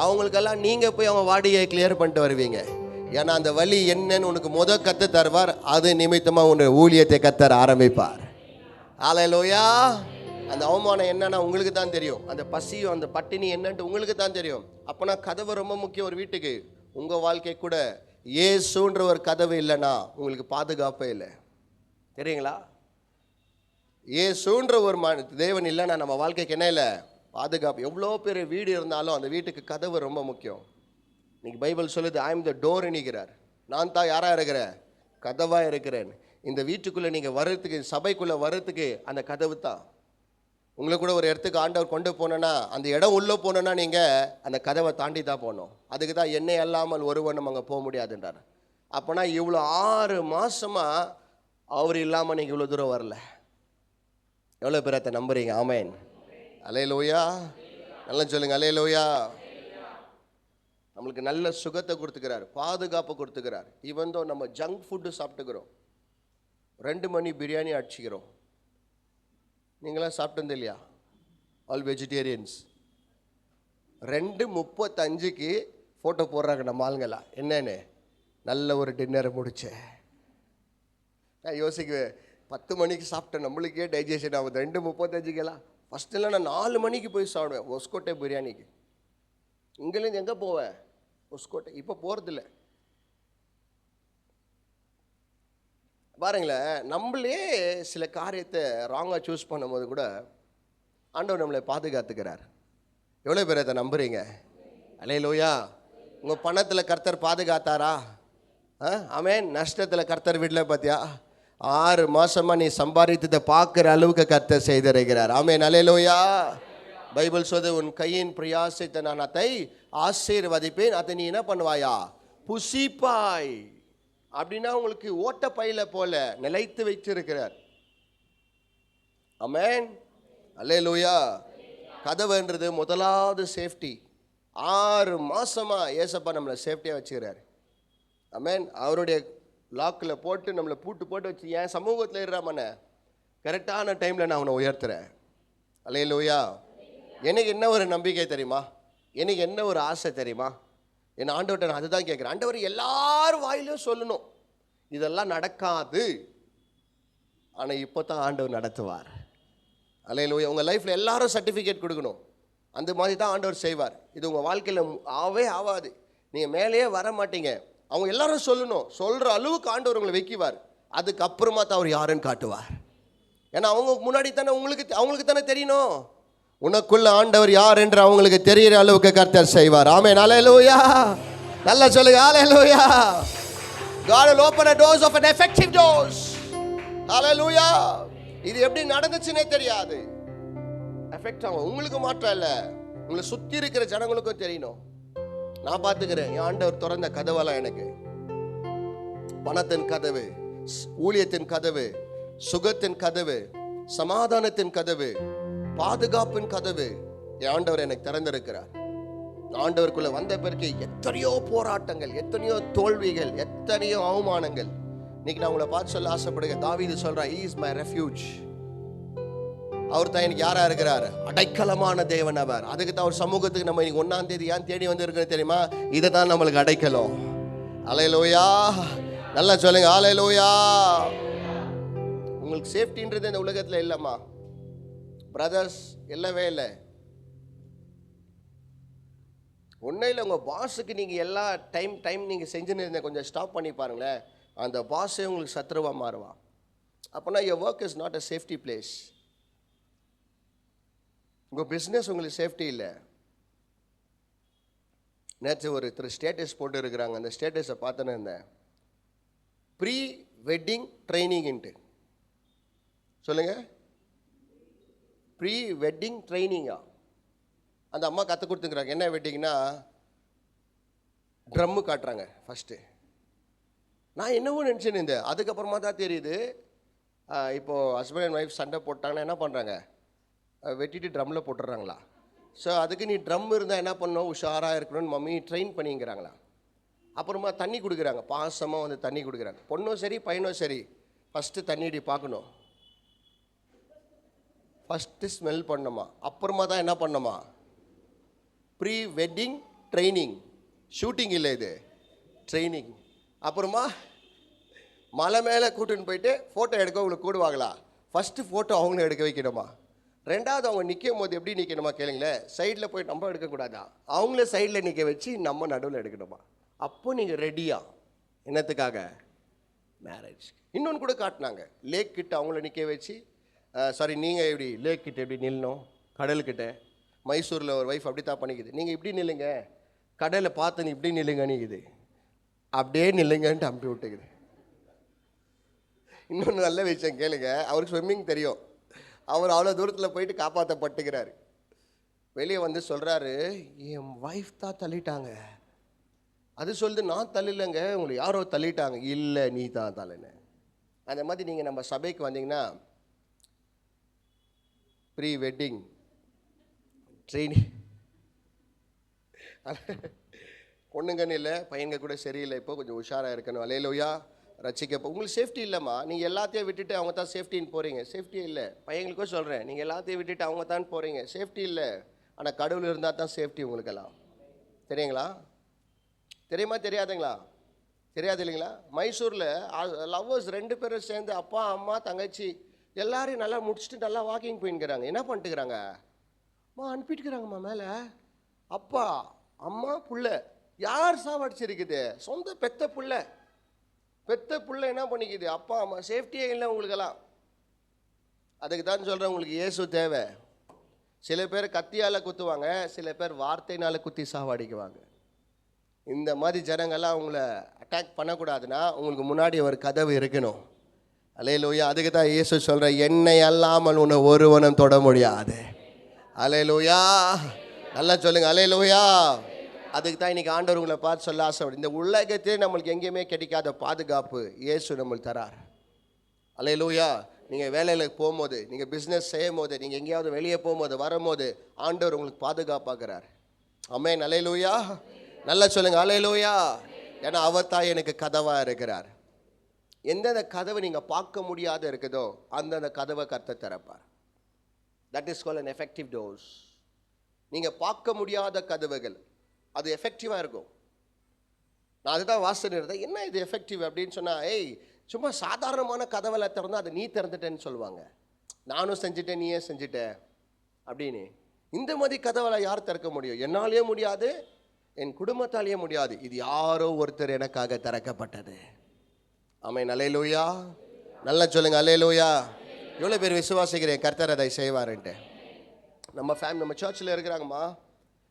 அவங்களுக்கெல்லாம் நீங்கள் போய் அவங்க வாடகையை கிளியர் பண்ணிட்டு வருவீங்க. ஏன்னா அந்த வழி என்னன்னு உனக்கு கற்று தருவார். அது நிமித்தமாக உன்னுடைய ஊழியத்தை கத்தர ஆரம்பிப்பார். அல்லேலூயா. அந்த அவமானம் என்னன்னா உங்களுக்கு தான் தெரியும். அந்த பசியும் அந்த பட்டினி என்னன்ட்டு உங்களுக்கு தான் தெரியும். அப்போனா கதவு ரொம்ப முக்கியம் ஒரு வீட்டுக்கு. உங்கள் வாழ்க்கை கூட இயேசுன்ற ஒரு கதவு இல்லைன்னா உங்களுக்கு பாதுகாப்பே இல்லை. தெரியுங்களா? இயேசுன்ற ஒரு தேவன் இல்லைன்னா நம்ம வாழ்க்கைக்கு என்ன இல்லை? பாதுகாப்பு. எவ்வளோ பெரிய வீடு இருந்தாலும் அந்த வீட்டுக்கு கதவு ரொம்ப முக்கியம். இன்னைக்கு பைபிள் சொல்லுது, ஐ எம் த டோர் என்கிறார். நான் தான் யாராக இருக்கிறேன்? கதவாக இருக்கிறேன். இந்த வீட்டுக்குள்ளே நீங்கள் வர்றதுக்கு, சபைக்குள்ளே வர்றதுக்கு அந்த கதவு தான். உங்களை கூட ஒரு இடத்துக்கு ஆண்டவர் கொண்டு போனோன்னா, அந்த இடம் உள்ளே போனோன்னா நீங்கள் அந்த கதவை தாண்டி தான் போகணும். அதுக்கு தான் என்னை அல்லாமல் ஒருவனும் அங்கே போக முடியாதுன்றார். அப்போனா இவ்வளோ 6 மாதமாக அவர் இல்லாமல் நீங்கள் இவ்வளோ தூரம் வரல. எவ்வளோ பேரத்தை நம்புறீங்க? ஆமென். அல்லேலூயா. நல்லா சொல்லுங்கள் அல்லேலூயா. நம்மளுக்கு நல்ல சுகத்தை கொடுத்துக்கிறார், பாதுகாப்பு கொடுத்துக்கிறார். ஈவன் தோ நம்ம ஜங்க் ஃபுட்டு சாப்பிட்டுக்கிறோம், 2 மணி பிரியாணி அடிச்சுக்கிறோம். நீங்களாம் சாப்பிட்டது இல்லையா? ஆல் வெஜிடேரியன்ஸ் 2:35 ஃபோட்டோ போடுறாங்க நம்ம ஆளுங்களாம். என்னன்னு நல்ல ஒரு டின்னரை முடித்தேன். நான் யோசிக்குவேன், 10 மணிக்கு சாப்பிட்டேன், நம்மளுக்கே டைஜஷன் ஆகுது. 2:35 ஃபஸ்ட்டெல்லாம் நான் 4 மணிக்கு போய் சாப்பிடுவேன் ஒஸ்கோட்டை பிரியாணிக்கு. இங்கேருந்து எங்கே போவேன்? ஒஸ்கோட்டை. இப்போ போகிறதில்ல. பாருங்களேன், நம்மளே சில காரியத்தை ராங்காக சூஸ் பண்ணும்போது கூட ஆண்டவர் நம்மளை பாதுகாத்துக்கிறார். எவ்வளோ பேர் அதை நம்புறீங்க? அல்லேலூயா. உங்கள் பணத்தில் கர்த்தர் பாதுகாத்தாரா? ஆமென். நஷ்டத்தில் கர்த்தர் வீட்டில் பார்த்தியா? 6 மாதமாக நீ சம்பாதித்ததை பார்க்குற அளவுக்கு கர்த்தர் செய்திருக்கிறார். ஆமென். அல்லேலூயா. பைபிள் சொல்லுது, உன் கையின் பிரயாசத்தை நான் அதை ஆசீர்வதிப்பேன், அதை நீ என்ன பண்ணுவாயா? புசிப்பாய். அப்படின்னா உங்களுக்கு ஓட்ட பையில போல நிலைத்து வைத்திருக்கிறார். ஆமென். அல்லேலூயா. கதவுன்றது முதலாவது சேஃப்டி. 6 மாசமா ஏசப்பா நம்மளை சேஃப்டியாக வச்சுக்கிறார். ஆமென். அவருடைய லாக்கில் போட்டு நம்மளை பூட்டு போட்டு வச்சு என் சமூகத்தில் இருறாமண்ணே கரெக்டான டைமில் நான் அவனை உயர்த்துறேன். அல்லேலூயா. எனக்கு என்ன ஒரு நம்பிக்கை தெரியுமா? எனக்கு என்ன ஒரு ஆசை தெரியுமா? என் ஆண்டவர்கிட்ட நான் அதுதான் கேட்குறேன். ஆண்டவர் எல்லாரும் வாயிலும் சொல்லணும் இதெல்லாம் நடக்காது, ஆனால் இப்போ தான் ஆண்டவர் நடத்துவார். அல்லேலூயா. உங்கள் லைஃப்பில் எல்லாரும் சர்டிஃபிகேட் கொடுக்கணும். அந்த மாதிரி தான் ஆண்டவர் செய்வார். இது உங்கள் வாழ்க்கையில் ஆகாது. நீங்கள் மேலேயே வர மாட்டீங்க. அவங்க எல்லாரும் சொல்லணும். சொல்கிற அளவுக்கு ஆண்டவர் உங்களை வைக்குவார். அதுக்கப்புறமா தான் அவர் யாருன்னு காட்டுவார். ஏன்னா அவங்க முன்னாடி தானே அவங்களுக்கு தானே தெரியணும். உனக்குள்ள ஆண்டவர் யார் என்று அவங்களுக்கு தெரிகிற அளவுக்கு கர்த்தர் செய்வார். ஆமென். அல்லேலூயா. நல்லா சொல்லுங்க அல்லேலூயா. God will open a doors of an effective doors. Hallelujah. இது எப்படி நடந்துச்சுன்னே தெரியாது. எஃபெக்ட் ஆகும். உங்களுக்கு மாற்றம் இல்லை, உங்களை சுற்றி இருக்கிற ஜனங்களுக்கும் தெரியணும். நான் பார்த்துக்கிறேன், என் ஆண்டவர் திறந்த கதவெல்லாம் எனக்கு பணத்தின் கதவு, ஊழியத்தின் கதவு, சுகத்தின் கதவு, சமாதானத்தின் கதவு, பாதுகாப்பின் கதவு என் ஆண்டவர் எனக்கு திறந்திருக்கிறார். ஆண்டவருக்குள்ள வந்த பிறகு எத்தனையோ போராட்டங்கள், எத்தனையோ தோல்விகள், எத்தனையோ அவமானங்கள். இன்னைக்கு நான் உங்களை பார்த்து சொல்ல ஆசைப்படுங்க, தாவீது சொல்றார், he is my refuge. அவர் தான் எனக்கு யாரா இருக்கிறார்? அடைக்கலமான தேவன் அவர். அதுக்கு தான் அவர் சமூகத்துக்கு நம்ம இன்னைக்கு 1ஆம் தேதி ஏன் தேடி வந்திருக்கோம் தெரியுமா? இதை தான் நம்மளுக்கு அடைக்கலம். அல்லேலூயா, நல்லா சொல்லுங்க அல்லேலூயா. உங்களுக்கு சேஃப்டின்றது இந்த உலகத்தில் இல்லைம்மா பிரதர்ஸ், இல்லவே இல்லை. ஒன்றும் இல்லை, உங்கள் பாஸுக்கு நீங்கள் எல்லா டைம் நீங்கள் செஞ்சுன்னு இருந்த கொஞ்சம் ஸ்டாப் பண்ணி பாருங்களேன், அந்த பாஸே உங்களுக்கு சத்ருவாக மாறுவான். அப்போனா your work is not a safety place. உங்கள் பிஸ்னஸ் உங்களுக்கு சேஃப்டி இல்லை. நேற்று ஒரு ஸ்டேட்டஸ் போட்டு இருக்கிறாங்க, அந்த ஸ்டேட்டஸை பார்த்துன்னு இருந்தேன். ப்ரீ வெட்டிங் ட்ரைனிங்ன்ட்டு சொல்லுங்கள், ப்ரீ வெட்டிங் ட்ரைனிங்கா? அந்த அம்மா கற்றுக் கொடுத்துக்கிறாங்க. என்ன வெட்டிங்னா ட்ரம்மு காட்டுறாங்க ஃபஸ்ட்டு. நான் என்னவோ நினச்சின்னு இருந்தேன், அதுக்கப்புறமா தான் தெரியுது இப்போது ஹஸ்பண்ட் அண்ட் ஒய்ஃப் சண்டை போட்டாங்கன்னா என்ன பண்ணுறாங்க, வெட்டிட்டு ட்ரம்மில் போட்டுடுறாங்களா. ஸோ அதுக்கு நீ ட்ரம் இருந்தால் என்ன பண்ணணும், உஷாராக இருக்கணும்னு மம்மி ட்ரெயின் பண்ணிங்கிறாங்களா. அப்புறமா தண்ணி கொடுக்குறாங்க, பாசமாக வந்து தண்ணி கொடுக்குறாங்க. பொண்ணும் சரி பையனும் சரி, ஃபஸ்ட்டு தண்ணிடி பார்க்கணும், ஃபஸ்ட்டு ஸ்மெல் பண்ணணுமா, அப்புறமா தான் என்ன பண்ணணுமா. ப்ரீ வெட்டிங் ட்ரைனிங், ஷூட்டிங் இல்லை இது, ட்ரைனிங். அப்புறமா மலை மேலே கூட்டுன்னு போயிட்டு ஃபோட்டோ எடுக்க உங்களுக்கு கூடுவாங்களா. ஃபஸ்ட்டு ஃபோட்டோ அவங்களும் எடுக்க வைக்கணுமா. ரெண்டாவது அவங்க நிற்கும் போது எப்படி நிற்கணுமா கேளுங்களேன், சைடில் போய் நம்ம எடுக்கக்கூடாதா, அவங்கள சைடில் நிற்க வச்சு நம்ம நடுவில் எடுக்கணுமா. அப்போ நீங்கள் ரெடியா என்னத்துக்காக, மேரேஜ். இன்னொன்று கூட காட்டினாங்க, லேக் கிட்ட அவங்கள நிற்க வச்சு, சாரி நீங்கள் எப்படி லேக் கிட்ட எப்படி நில்லணும், கடல்கிட்ட. மைசூரில் ஒரு ஒய்ஃப் அப்படி தான் பண்ணிக்குது, நீங்கள் இப்படி நில்லுங்க, கடலை பார்த்து நீ இப்படி நில்லுங்க, நீக்குது அப்படியே நில்லுங்கன்ட்டு அம்பி விட்டுக்குது. இன்னொன்று நல்ல விஷயம் கேளுங்க, அவருக்கு ஸ்விம்மிங் தெரியும், அவர் அவ்வளோ தூரத்தில் போயிட்டு காப்பாற்றப்பட்டுக்கிறாரு. வெளியே வந்து சொல்கிறாரு, என் ஒய்ஃப் தான் தள்ளிட்டாங்க. அது சொல்லுது, நான் தள்ளிலைங்க, உங்களை யாரோ தள்ளிட்டாங்க. இல்லை, நீ தான் தள்ளின. அந்த மாதிரி நீங்கள் நம்ம சபைக்கு வந்தீங்கன்னா ப்ரீ வெட்டிங் ட்ரெயினிங், பொண்ணுங்கன்னு இல்லை பையன்க கூட சரியில்லை, இப்போ கொஞ்சம் உஷாராக இருக்கணும். அல்லேலூயா. ரசிக்கப்போ உங்களுக்கு சேஃப்டி இல்லைம்மா, நீங்கள் எல்லாத்தையும் விட்டுட்டு அவங்க தான் சேஃப்டின்னு போகிறீங்க, சேஃப்டி இல்லை. பையங்களுக்கும் சொல்கிறேன், நீங்கள் எல்லாத்தையும் விட்டுட்டு அவங்க தான் போகிறீங்க, சேஃப்டி இல்லை. ஆனால் கடவுள் இருந்தால் தான் சேஃப்டி உங்களுக்கெல்லாம். தெரியுங்களா? தெரியுமா தெரியாதுங்களா? தெரியாது இல்லைங்களா? மைசூரில் லவ்வர்ஸ் 2 பேரும் சேர்ந்து அப்பா அம்மா தங்கச்சி எல்லாரையும் நல்லா முடிச்சுட்டு நல்லா வாக்கிங் போயின்னுக்கிறாங்க. என்ன பண்ணிட்டுக்கிறாங்க, அனுப்பிட்டுக்கிறாங்கம்மா மேலே. அப்பா அம்மா புள்ள யார் சாவடிச்சிருக்குது, சொந்த பெத்த புள்ள என்ன பண்ணிக்குது, அப்பா அம்மா சேஃப்டியே இல்லை உங்களுக்கெல்லாம். அதுக்கு தான் சொல்கிறேன், உங்களுக்கு இயேசு தேவை. சில பேர் கத்தியால் குத்துவாங்க, சில பேர் வார்த்தையினால் குத்தி சாவடிக்குவாங்க. இந்த மாதிரி ஜனங்கள்லாம் உங்களை அட்டாக் பண்ணக்கூடாதுன்னா உங்களுக்கு முன்னாடி ஒரு கதவு இருக்கணும். அல்லேலூயா. அதுக்கு தான் இயேசு சொல்கிறேன், என்னை அல்லாமல் உன்னை ஒருவனும் தொட முடியாது. அல்லேலூயா. நல்லா சொல்லுங்கள் அல்லேலூயா. அதுக்கு தான் இன்றைக்கி ஆண்டவர் உங்களை பார்த்து சொல்ல ஆசைப்படும், இந்த உலகத்திலே நம்மளுக்கு எங்கேயுமே கிடைக்காத பாதுகாப்பு இயேசு நம்மளுக்கு தரார். அல்லேலூயா. நீங்கள் வேலையில் போகும்போது, நீங்கள் பிஸ்னஸ் செய்யும் போது, நீங்கள் எங்கேயாவது வெளியே போகும்போது வரும்போது ஆண்டவர் உங்களுக்கு பாதுகாப்பாக்குறார். ஆமென். அல்லேலூயா. நல்லா சொல்லுங்கள் அல்லேலூயா. ஏன்னா அவர் தான் எனக்கு கதவாக இருக்கிறார். எந்தெந்த கதவை நீங்கள் பார்க்க முடியாத இருக்குதோ அந்தந்த கதவை கர்த்தர் திறப்பார். That is called an effective doors. நீங்கள் பார்க்க முடியாத கதவுகள் அது எஃபெக்டிவாக இருக்கும். நான் அதுதான் வாசனை இருந்தேன், என்ன இது எஃபெக்டிவ் அப்படின்னு சொன்னால், ஏய் சும்மா சாதாரணமான கதவை திறந்தால் அதை நீ திறந்துட்டேன்னு சொல்லுவாங்க. நானும் செஞ்சுட்டேன் நீயே செஞ்சுட்ட அப்படின்னு. இந்த மாதிரி கதவை யார் திறக்க முடியும்? என்னாலேயே முடியாது, என் குடும்பத்தாலேயே முடியாது. இது யாரோ ஒருத்தர் எனக்காக திறக்கப்பட்டது. ஆமென். அல்லேலூயா. நல்லா சொல்லுங்கள் அல்லேலூயா. எவ்வளோ பேர் விசுவாசிக்கிறேன் கர்த்தர் அதை செய்வாருன்ட்டு. நம்ம சர்ச்சில் இருக்கிறாங்கம்மா,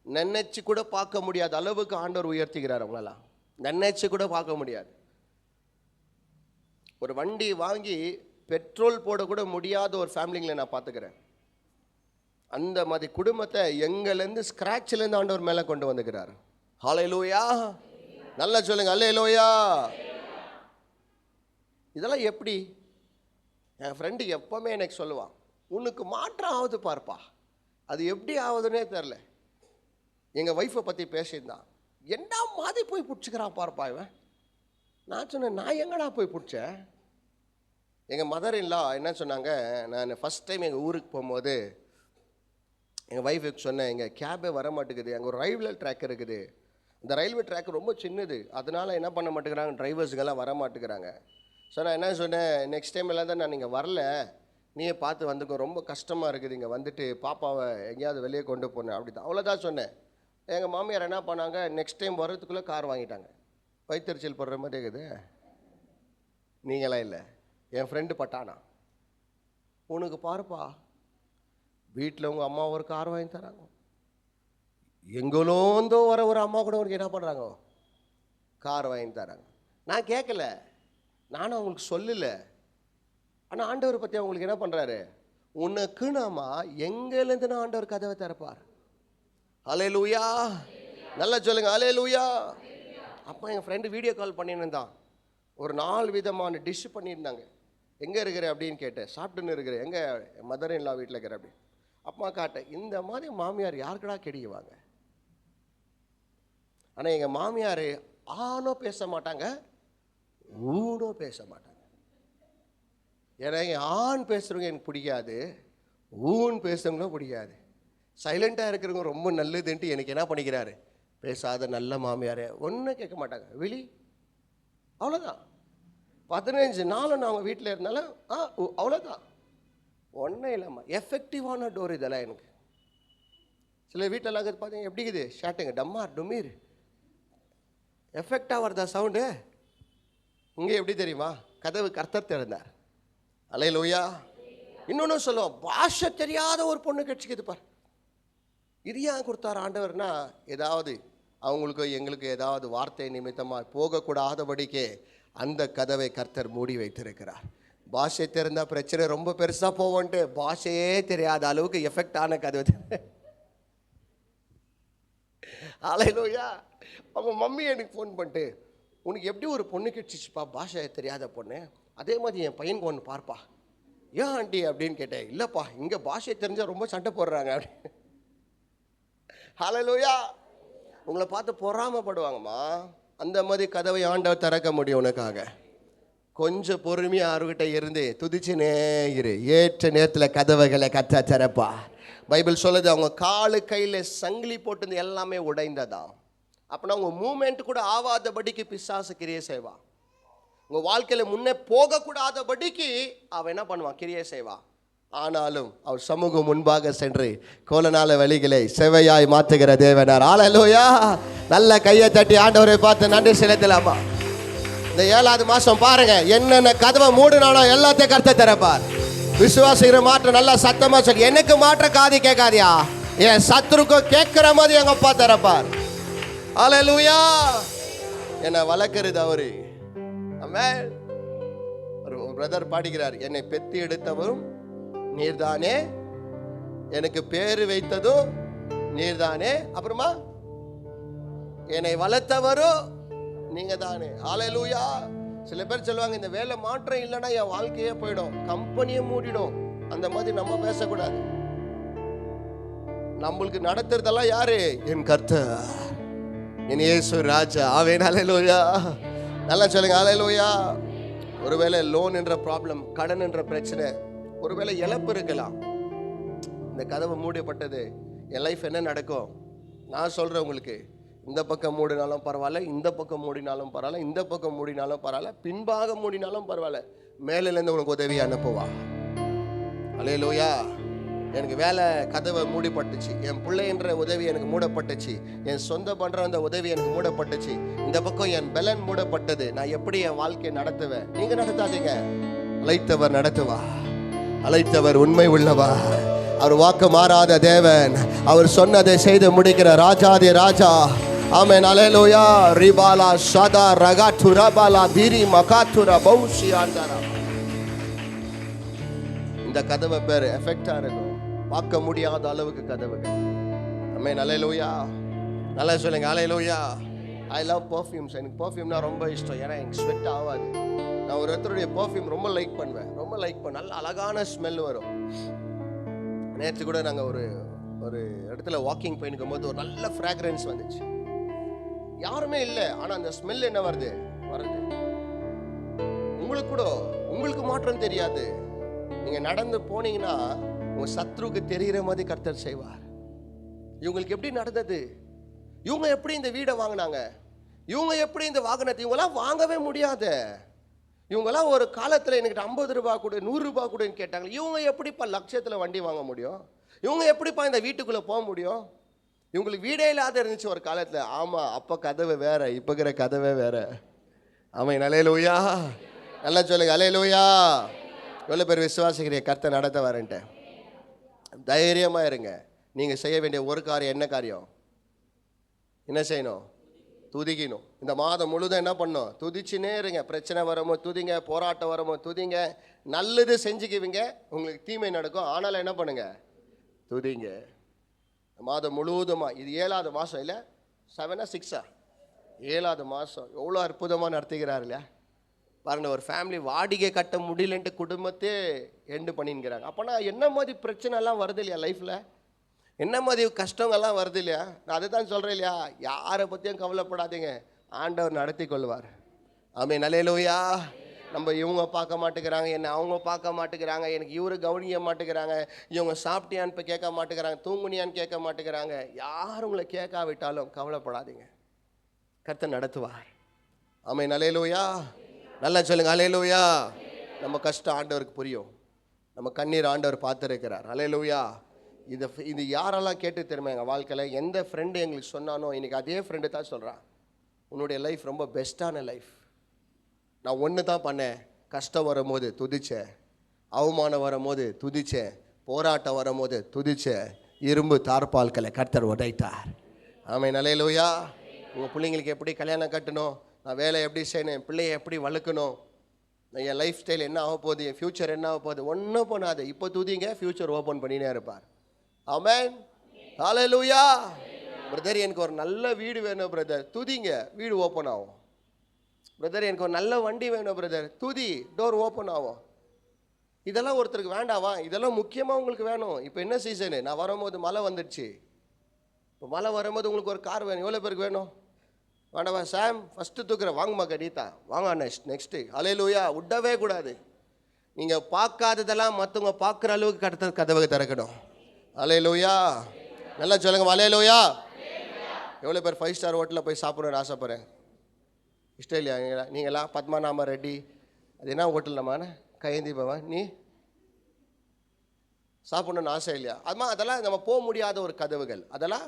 நினைச்சு கூட பார்க்க முடியாத அளவுக்கு ஆண்டவர் உயர்த்திக்கிறார். அவங்களெல்லாம் நினைச்சு கூட பார்க்க முடியாது. ஒரு வண்டி வாங்கி பெட்ரோல் போட கூட முடியாத ஒரு ஃபேமிலிங்களை நான் பார்த்துக்கிறேன். அந்த மாதிரி குடும்பத்தை எங்கேருந்து ஸ்க்ராட்சிலேருந்து ஆண்டவர் மேலே கொண்டு வந்துக்கிறார். ஹல்லேலூயா, நல்லா சொல்லுங்க ஹல்லேலூயா. இதெல்லாம் எப்படி? என் ஃப்ரெண்டு எப்போவுமே எனக்கு சொல்லுவான், உனக்கு மாற்றம் ஆகுது பார்ப்பா. அது எப்படி ஆகுதுன்னே தெரில. எங்கள் ஒய்ஃபை பற்றி பேசியிருந்தான், என்ன மாதிரி போய் பிடிச்சிக்கிறான் பார்ப்பா இவன். நான் சொன்னேன், நான் எங்கடா போய் பிடிச்சேன்? எங்கள் மதர் இல்லா என்ன சொன்னாங்க, நான் ஃபஸ்ட் டைம் எங்கள் ஊருக்கு போகும்போது எங்கள் ஒய்ஃபுக்கு சொன்னேன், எங்கள் கேபே வர மாட்டேங்குது, அங்கே ஒரு ரயில்வே ட்ராக் இருக்குது, இந்த ரயில்வே ட்ராக் ரொம்ப சின்னது, அதனால் என்ன பண்ண மாட்டேங்கிறாங்க, டிரைவர்ஸுக்கெல்லாம் வர மாட்டேங்கிறாங்க. ஸோ நான் என்ன சொன்னேன், நெக்ஸ்ட் டைம் எல்லாம் தான் நான் நீங்கள் வரல, நீயே பார்த்து வந்துக்கோ, ரொம்ப கஷ்டமாக இருக்குது இங்கே வந்துட்டு பாப்பாவை எங்கேயாவது வெளியே கொண்டு போனேன் அப்படி தான், அவ்வளோதான் சொன்னேன். எங்கள் மாமியார் என்ன பண்ணாங்க, நெக்ஸ்ட் டைம் வர்றதுக்குள்ளே கார் வாங்கிட்டாங்க. வயிற்றுச்சல் போடுற மாதிரி இருக்குது. நீங்களாம் இல்லை, என் ஃப்ரெண்டு பட்டானா, உனக்கு பாருப்பா வீட்டில் உங்கள் அம்மா ஒரு கார் வாங்கி தராங்க, எங்களோந்தோ வர ஒரு அம்மா கூட உனக்கு என்ன பண்ணுறாங்க, கார் வாங்கி தராங்க. நான் கேட்கல, நானும் அவங்களுக்கு சொல்லலை. ஆனால் ஆண்டவர் பற்றி அவங்களுக்கு என்ன பண்ணுறாரு, உனக்கு நாமா எங்கேருந்து நான் ஆண்டவர் கதவை திறப்பார். ஹல்லேலூயா, நல்லா சொல்லுங்க ஹல்லேலூயா. அப்போ என் ஃப்ரெண்டு வீடியோ கால் பண்ணியிருந்தான், ஒரு 4 விதமான டிஷ் பண்ணியிருந்தாங்க. எங்கே இருக்கிற அப்படின்னு கேட்டேன். சாப்பிட்டுன்னு இருக்கிறேன். எங்கே மதர் இன் லா வீட்டில் இருக்கிற அப்படி. அப்பா காட்டேன், இந்த மாதிரி மாமியார் யாருக்கடா கிடைக்குவாங்க. ஆனால் எங்கள் மாமியார் ஆனோ பேச மாட்டாங்க, ஊனோ பேச மாட்டாங்க. ஏன்னா ஆண் பேசுகிறவங்க எனக்கு பிடிக்காது, ஊன் பேசுகிறவங்களும் பிடிக்காது. சைலண்ட்டாக இருக்கிறவங்க ரொம்ப நல்லதுன்ட்டு எனக்கு என்ன பண்ணிக்கிறாரு, பேசாத நல்ல மாமியார், ஒன்றும் கேட்க மாட்டாங்க, வெளி அவ்வளோதான். 15 நாளும் நான் அவங்க வீட்டில் இருந்தாலும் அவ்வளோதான், ஒன்றும் இல்லாமல் எஃபெக்டிவான டோர் இதெல்லாம். எனக்கு சில வீட்டிலலாம் பார்த்தீங்க எப்படி இருக்குது, ஷாட்டுங்க டம்மார் டுமீர் எஃபெக்டாக வருதா சவுண்டு. இங்கே எப்படி தெரியுமா, கதவு கர்த்தர் திறந்தார். ஹல்லேலூயா. இன்னொன்று சொல்லுவோம், பாஷை தெரியாத ஒரு பொண்ணு கிடைச்சிக்குது பார். இது ஏன் கொடுத்தார் ஆண்டவர்னா, ஏதாவது அவங்களுக்கு எங்களுக்கு ஏதாவது வார்த்தை நிமித்தமாக போகக்கூடாதபடிக்கே அந்த கதவை கர்த்தர் மூடி வைத்திருக்கிறார். பாஷை தெரிந்தால் பிரச்சனை ரொம்ப பெருசாக போவோன்ட்டு பாஷையே தெரியாத அளவுக்கு எஃபெக்ட் ஆன கதவு. ஹல்லேலூயா. அவங்க மம்மி எனக்கு ஃபோன் பண்ணிட்டு, உனக்கு எப்படி ஒரு பொண்ணு கிடச்சிச்சுப்பா, பாஷை தெரியாத பொண்ணு, அதே மாதிரி என் பையனுக்கு ஒன்று பார்ப்பா. ஏன் ஆண்டி அப்படின்னு கேட்டேன். இல்லைப்பா, இங்கே பாஷை தெரிஞ்சால் ரொம்ப சண்டை போடுறாங்க அப்படி. ஹல்லேலூயா. உங்களை பார்த்து பொறாமப்படுவாங்கம்மா. அந்த மாதிரி கதவை ஆண்டவர் திறக்க முடியும் உனக்காக. கொஞ்சம் பொறுமையாக யாருக்கிட்ட இருந்து துதிச்சுனே இரு, ஏற்ற நேரத்தில் கதவைகளை கத்த திறப்பா. பைபிள் சொல்லுது, அவங்க காலு கையில் சங்கிலி போட்டு எல்லாமே உடைந்ததா. அப்படின்னா உங்கள் மூமெண்ட் கூட ஆவாதபடிக்கு பிசாசு கிரியை செய்வான். உங்கள் வாழ்க்கையில் முன்னே போகக்கூடாதபடிக்கு அவன் என்ன பண்ணுவான், கிரியை செய்வான். ஆனாலும் அவர் சமூகம் முன்பாக சென்று கோலனால வழிகளை செவையாய் மாற்றுகிற தேவனார். ஹல்லேலூயா. நல்ல கையை தட்டி ஆண்டவரை பார்த்து நன்றி செலுத்தலாமா. இந்த 7வது மாதம் பாருங்க, என்னென்ன கதவை மூடினானோ எல்லாத்தையும் கர்த்தர் திறப்பார். விசுவாசிக்கிற மாற்றம் நல்லா சத்தமாக சொல்லி, எனக்கு மாற்ற காது கேட்காதியா, என் சத்துருக்கும் கேட்குற மாதிரி எங்கள் அப்பா திறப்பார். ஹல்லேலூயா. என்னை வளர்க்கிறது அவரு. ஆமென். ஒரு பிரதர் பாடுகிறார், என்னை பெத்தி எடுத்தவரும் நீர்தானே, எனக்கு பேரு வைத்ததும் நீர்தானே, அப்புறமா என்னை வளர்த்தவரும் நீங்க தானே. ஹல்லேலூயா. சில பேர் சொல்லுவாங்க, இந்த வேலை மாற்றம் இல்லைன்னா என் வாழ்க்கையே போயிடும், கம்பெனியை மூடிடும். அந்த மாதிரி நம்ம பேசக்கூடாது. நம்மளுக்கு நடத்துறதெல்லாம் யாரு, என் கர்த்தர், என் இயேசு ராஜா. ஆமென். ஹல்லேலூயா. நல்லா சொல்லுங்க ஹல்லேலூயா. ஒருவேளை லோன் என்ற ப்ராப்ளம், கடன் என்ற பிரச்சனை, ஒருவேளை இழப்பு இருக்கலாம். இந்த கதவு மூடப்பட்டது, என் லைஃப் என்ன நடக்கும்? நான் சொல்கிறேன் உங்களுக்கு, இந்த பக்கம் மூடினாலும் பரவாயில்ல, இந்த பக்கம் மூடினாலும் பரவாயில்ல, இந்த பக்கம் மூடினாலும் பரவாயில்ல, பின்பாக மூடினாலும் பரவாயில்ல, மேலிருந்து உனக்கு உதவி அனுப்புவா. ஹல்லேலூயா. எனக்கு வேலை கதவை மூடிப்பட்டுச்சு, என் பிள்ளை என்ற உதவி எனக்கு மூடப்பட்டுச்சு, என் சொந்த பண்ணுற அந்த உதவி எனக்கு மூடப்பட்டுச்சு, இந்த பக்கம் என் பலன் மூடப்பட்டது, நான் எப்படி என் வாழ்க்கையை நடத்துவேன்? நீங்கள் நடத்தாதீங்க, அழைத்தவர் நடத்துவா. அழைத்தவர் உண்மை உள்ளவா, அவர் வாக்கு மாறாத தேவன், அவர் சொன்னதை செய்து முடிக்கிற ராஜாதி ராஜா. ஆமென். அல்லேலூயா. ரிபாலா சதா ரகாதுரபாலா திரி மகாதுர பௌஷி ஆண்டரா. இந்த கதவை பேர் எஃபெக்டா இருக்கும், பார்க்க முடியாத அளவுக்கு கதவுகள். ஆமென். அல்லேலூயா. நல்லா சொல்லுங்க அல்லேலூயா. I love perfumes. எனக்கு பர்ஃப்யூம்னா ரொம்ப இஷ்டம். ஏன்னா எனக்கு ஸ்வெட் ஆகாது. நான் ஒரு ஒருத்தருடைய பர்ஃப்யூம் ரொம்ப லைக் பண்ணுவேன், ரொம்ப லைக் பண்ண. நல்ல அழகான ஸ்மெல் வரும். நேற்று கூட நாங்கள் ஒரு ஒரு இடத்துல வாக்கிங் போயிருக்கும் போது ஒரு நல்ல ஃப்ராக்ரன்ஸ் வந்துச்சு. யாருமே இல்லை, ஆனால் அந்த ஸ்மெல் என்ன வருது. உங்களுக்கு கூட உங்களுக்கு மாற்றம் தெரியாது. நீங்கள் நடந்து போனீங்கன்னா உங்கள் சத்ருக்கு தெரிகிற மாதிரி கர்த்தர் செய்வார். இவங்களுக்கு எப்படி நடந்தது, இவங்க எப்படி இந்த வீடை வாங்கினாங்க, இவங்க எப்படி இந்த வாகனத்தை, இவங்களாம் வாங்கவே முடியாது. இவங்கெல்லாம் ஒரு காலத்தில் என்கிட்ட 50 ரூபா கொடு 100 ரூபா கொடுன்னு கேட்டாங்க. இவங்க எப்படிப்பா லட்சத்தில் வண்டி வாங்க முடியும், இவங்க எப்படிப்பா இந்த வீட்டுக்குள்ளே போக முடியும், இவங்களுக்கு வீடே இல்லாத இருந்துச்சு ஒரு காலத்தில். ஆமாம், அப்போ கதவு வேற, இப்போ இருக்கிற கதவே வேற. ஆமாம். அல்லேலூயா. நல்லா சொல்லுங்க அல்லேலூயா. எவ்வளோ பேர் விசுவாசிக்கிற கர்த்தர் நடத்த வரேன்ட்டு தைரியமாக இருங்க. நீங்கள் செய்ய வேண்டிய ஒரு காரியம், என்ன காரியம், என்ன செய்யணும், துதிக்கணும். இந்த மாதம் முழுதும் என்ன பண்ணணும், துதிச்சுனே இருங்க. பிரச்சனை வரமோ துதிங்க, போராட்டம் வரமோ துதிங்க, நல்லது செஞ்சுக்குவீங்க, உங்களுக்கு தீமை நடக்கும், ஆனாலும் என்ன பண்ணுங்க, துதிங்க. மாதம் முழுவதுமா, இது 7வது மாதம் இல்லை, 7ஆ 6ஆ 7வது மாதம். எவ்வளோ அற்புதமாக நடத்துகிறார் இல்லையா பாருங்க. ஒரு ஃபேமிலி வாடகை கட்ட முடியலன்ட்டு குடும்பத்தே எண்டு பண்ணிங்கிறாங்க. அப்போனா என்ன மாதிரி பிரச்சனைலாம் வருது இல்லையா லைஃப்பில், என்ன மாதிரி கஷ்டங்கள்லாம் வருது இல்லையா. நான் அதை தான் சொல்கிறேன் இல்லையா, யாரை பற்றியும் கவலைப்படாதீங்க, ஆண்டவர் நடத்தி கொள்வார். ஆமென். அல்லேலூயா. நம்ம இவங்க பார்க்க மாட்டேங்கிறாங்க, என்னை அவங்க பார்க்க மாட்டேங்கிறாங்க, எனக்கு இவரு கவனிக்க மாட்டேங்கிறாங்க, இவங்க சாப்பிட்டியான்னு இப்போ கேட்க மாட்டேங்கிறாங்க, தூங்குனியான்னு கேட்க மாட்டேங்கிறாங்க. யார் உங்களை கேட்காவிட்டாலும் கவலைப்படாதீங்க, கர்த்தர் நடத்துவார். ஆமென். அல்லேலூயா. நல்லா சொல்லுங்க அல்லேலூயா. நம்ம கஷ்டம் ஆண்டவருக்கு புரியும், நம்ம கண்ணீர் ஆண்டவர் பார்த்துருக்கிறார். அல்லேலூயா. இது யாரெல்லாம் கேட்டு தெரியுமா, எங்கள் வாழ்க்கையில் எந்த ஃப்ரெண்டு எங்களுக்கு சொன்னானோ இன்றைக்கி அதே ஃப்ரெண்டு தான் சொல்கிறான், உன்னுடைய லைஃப் ரொம்ப பெஸ்ட்டான லைஃப். நான் ஒன்று தான் பண்ணேன், கஷ்டம் வரும்போது துதிச்சேன், அவமானம் வரும்போது துதிச்சேன், போராட்டம் வரும்போது துதிச்சேன், இரும்பு தார்பால்களை கர்த்தர் உடைத்தார். ஆமென். அல்லேலூயா. உங்கள் பிள்ளைங்களுக்கு எப்படி கல்யாணம் கட்டணும், நான் வேலை எப்படி செய்யணும், என் பிள்ளையை எப்படி வளர்க்கணும், என் லைஃப் ஸ்டைல் என்ன ஆக போகுது, என் ஃப்யூச்சர் என்ன ஆக போகுது, ஒன்றும் பண்ணாது. இப்போ துதிங்க, ஃப்யூச்சர் ஓப்பன் பண்ணினே இருப்பார். ஆமென். ஹல்லேலூயா. பிரதர் எனக்கு ஒரு நல்ல வீடு வேணும் பிரதர், துதிங்க, வீடு ஓப்பன் ஆகும். பிரதர் எனக்கு ஒரு நல்ல வண்டி வேணும் பிரதர், துதி, டோர் ஓப்பன் ஆகும். இதெல்லாம் ஒருத்தருக்கு வேண்டாவா, இதெல்லாம் முக்கியமாக உங்களுக்கு வேணும். இப்போ என்ன சீசனு, நான் வரும்போது மழை வந்துடுச்சு, இப்போ மழை வரும்போது உங்களுக்கு ஒரு கார் வேணும். எவ்வளோ பேருக்கு வேணும், வேண்டாவா. சாம் ஃபஸ்ட்டு தூக்குறேன், வாங்கம்மா கடிதா வாங்க, நெக்ஸ்ட்டு. அல்லேலூயா. விடவே கூடாது. நீங்கள் பார்க்காததெல்லாம் மற்றவங்க பார்க்குற அளவுக்கு கர்த்தர் கதவை திறக்கணும். அல்லேலூயா. நல்லா சொல்லுங்க அல்லேலூயா. எவ்வளோ பேர் 5 ஸ்டார் ஹோட்டலில் போய் சாப்பிடணும்னு ஆசைப்படுறேன், இஷ்டம் இல்லையா நீங்களா. பத்மநாப ரெட்டி அது என்ன ஹோட்டல் நம்ம கையேந்தி பவன், நீ சாப்பிடணும்னு ஆசை இல்லையா. அதெல்லாம் நம்ம போக முடியாத ஒரு கதவுகள், அதெல்லாம்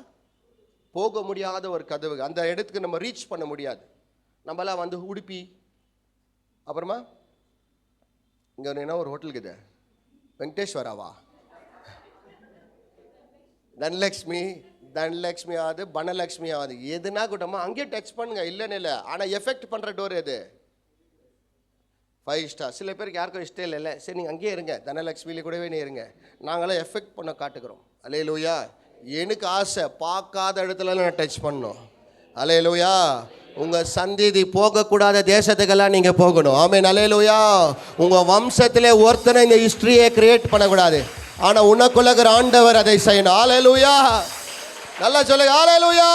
போக முடியாத ஒரு கதவுகள். அந்த இடத்துக்கு நம்ம ரீச் பண்ண முடியாது. நம்மளாம் வந்து உடுப்பி, அப்புறமா இங்கே என்ன ஒரு ஹோட்டலுக்கு இது வெங்கடேஸ்வராவா, தனலக்ஷ்மி ஆகுது, பனலக்ஷ்மி ஆகுது, எதுனா கூட்டமா அங்கேயே டச் பண்ணுங்க, இல்லைன்னு இல்லை. ஆனால் எஃபெக்ட் பண்ணுற டோர் எது, 5 ஸ்டார். சில பேருக்கு யாருக்கும் இஷ்டம் இல்லை, சரி நீங்கள் அங்கேயே இருங்க, தனலக்ஷ்மியில கூடவே நீ இருங்க, நாங்களாம் எஃபெக்ட் பண்ண காட்டுக்கிறோம். அல்லேலூயா. எனக்கு ஆசை பார்க்காத இடத்துல நான் டச் பண்ணணும். அல்லேலூயா. உங்கள் சந்ததி போகக்கூடாத தேசத்துக்கெல்லாம் நீங்கள் போகணும். ஆமென். அல்லேலூயா. உங்கள் வம்சத்திலே ஒருத்தனை இந்த ஹிஸ்ட்ரியை கிரியேட் பண்ணக்கூடாது, ஆனால் உனக்குள்ளகிற ஆண்டவர் அதை செய்யணும். அல்லேலூயா. நல்லா சொல்லுங்க அல்லேலூயா.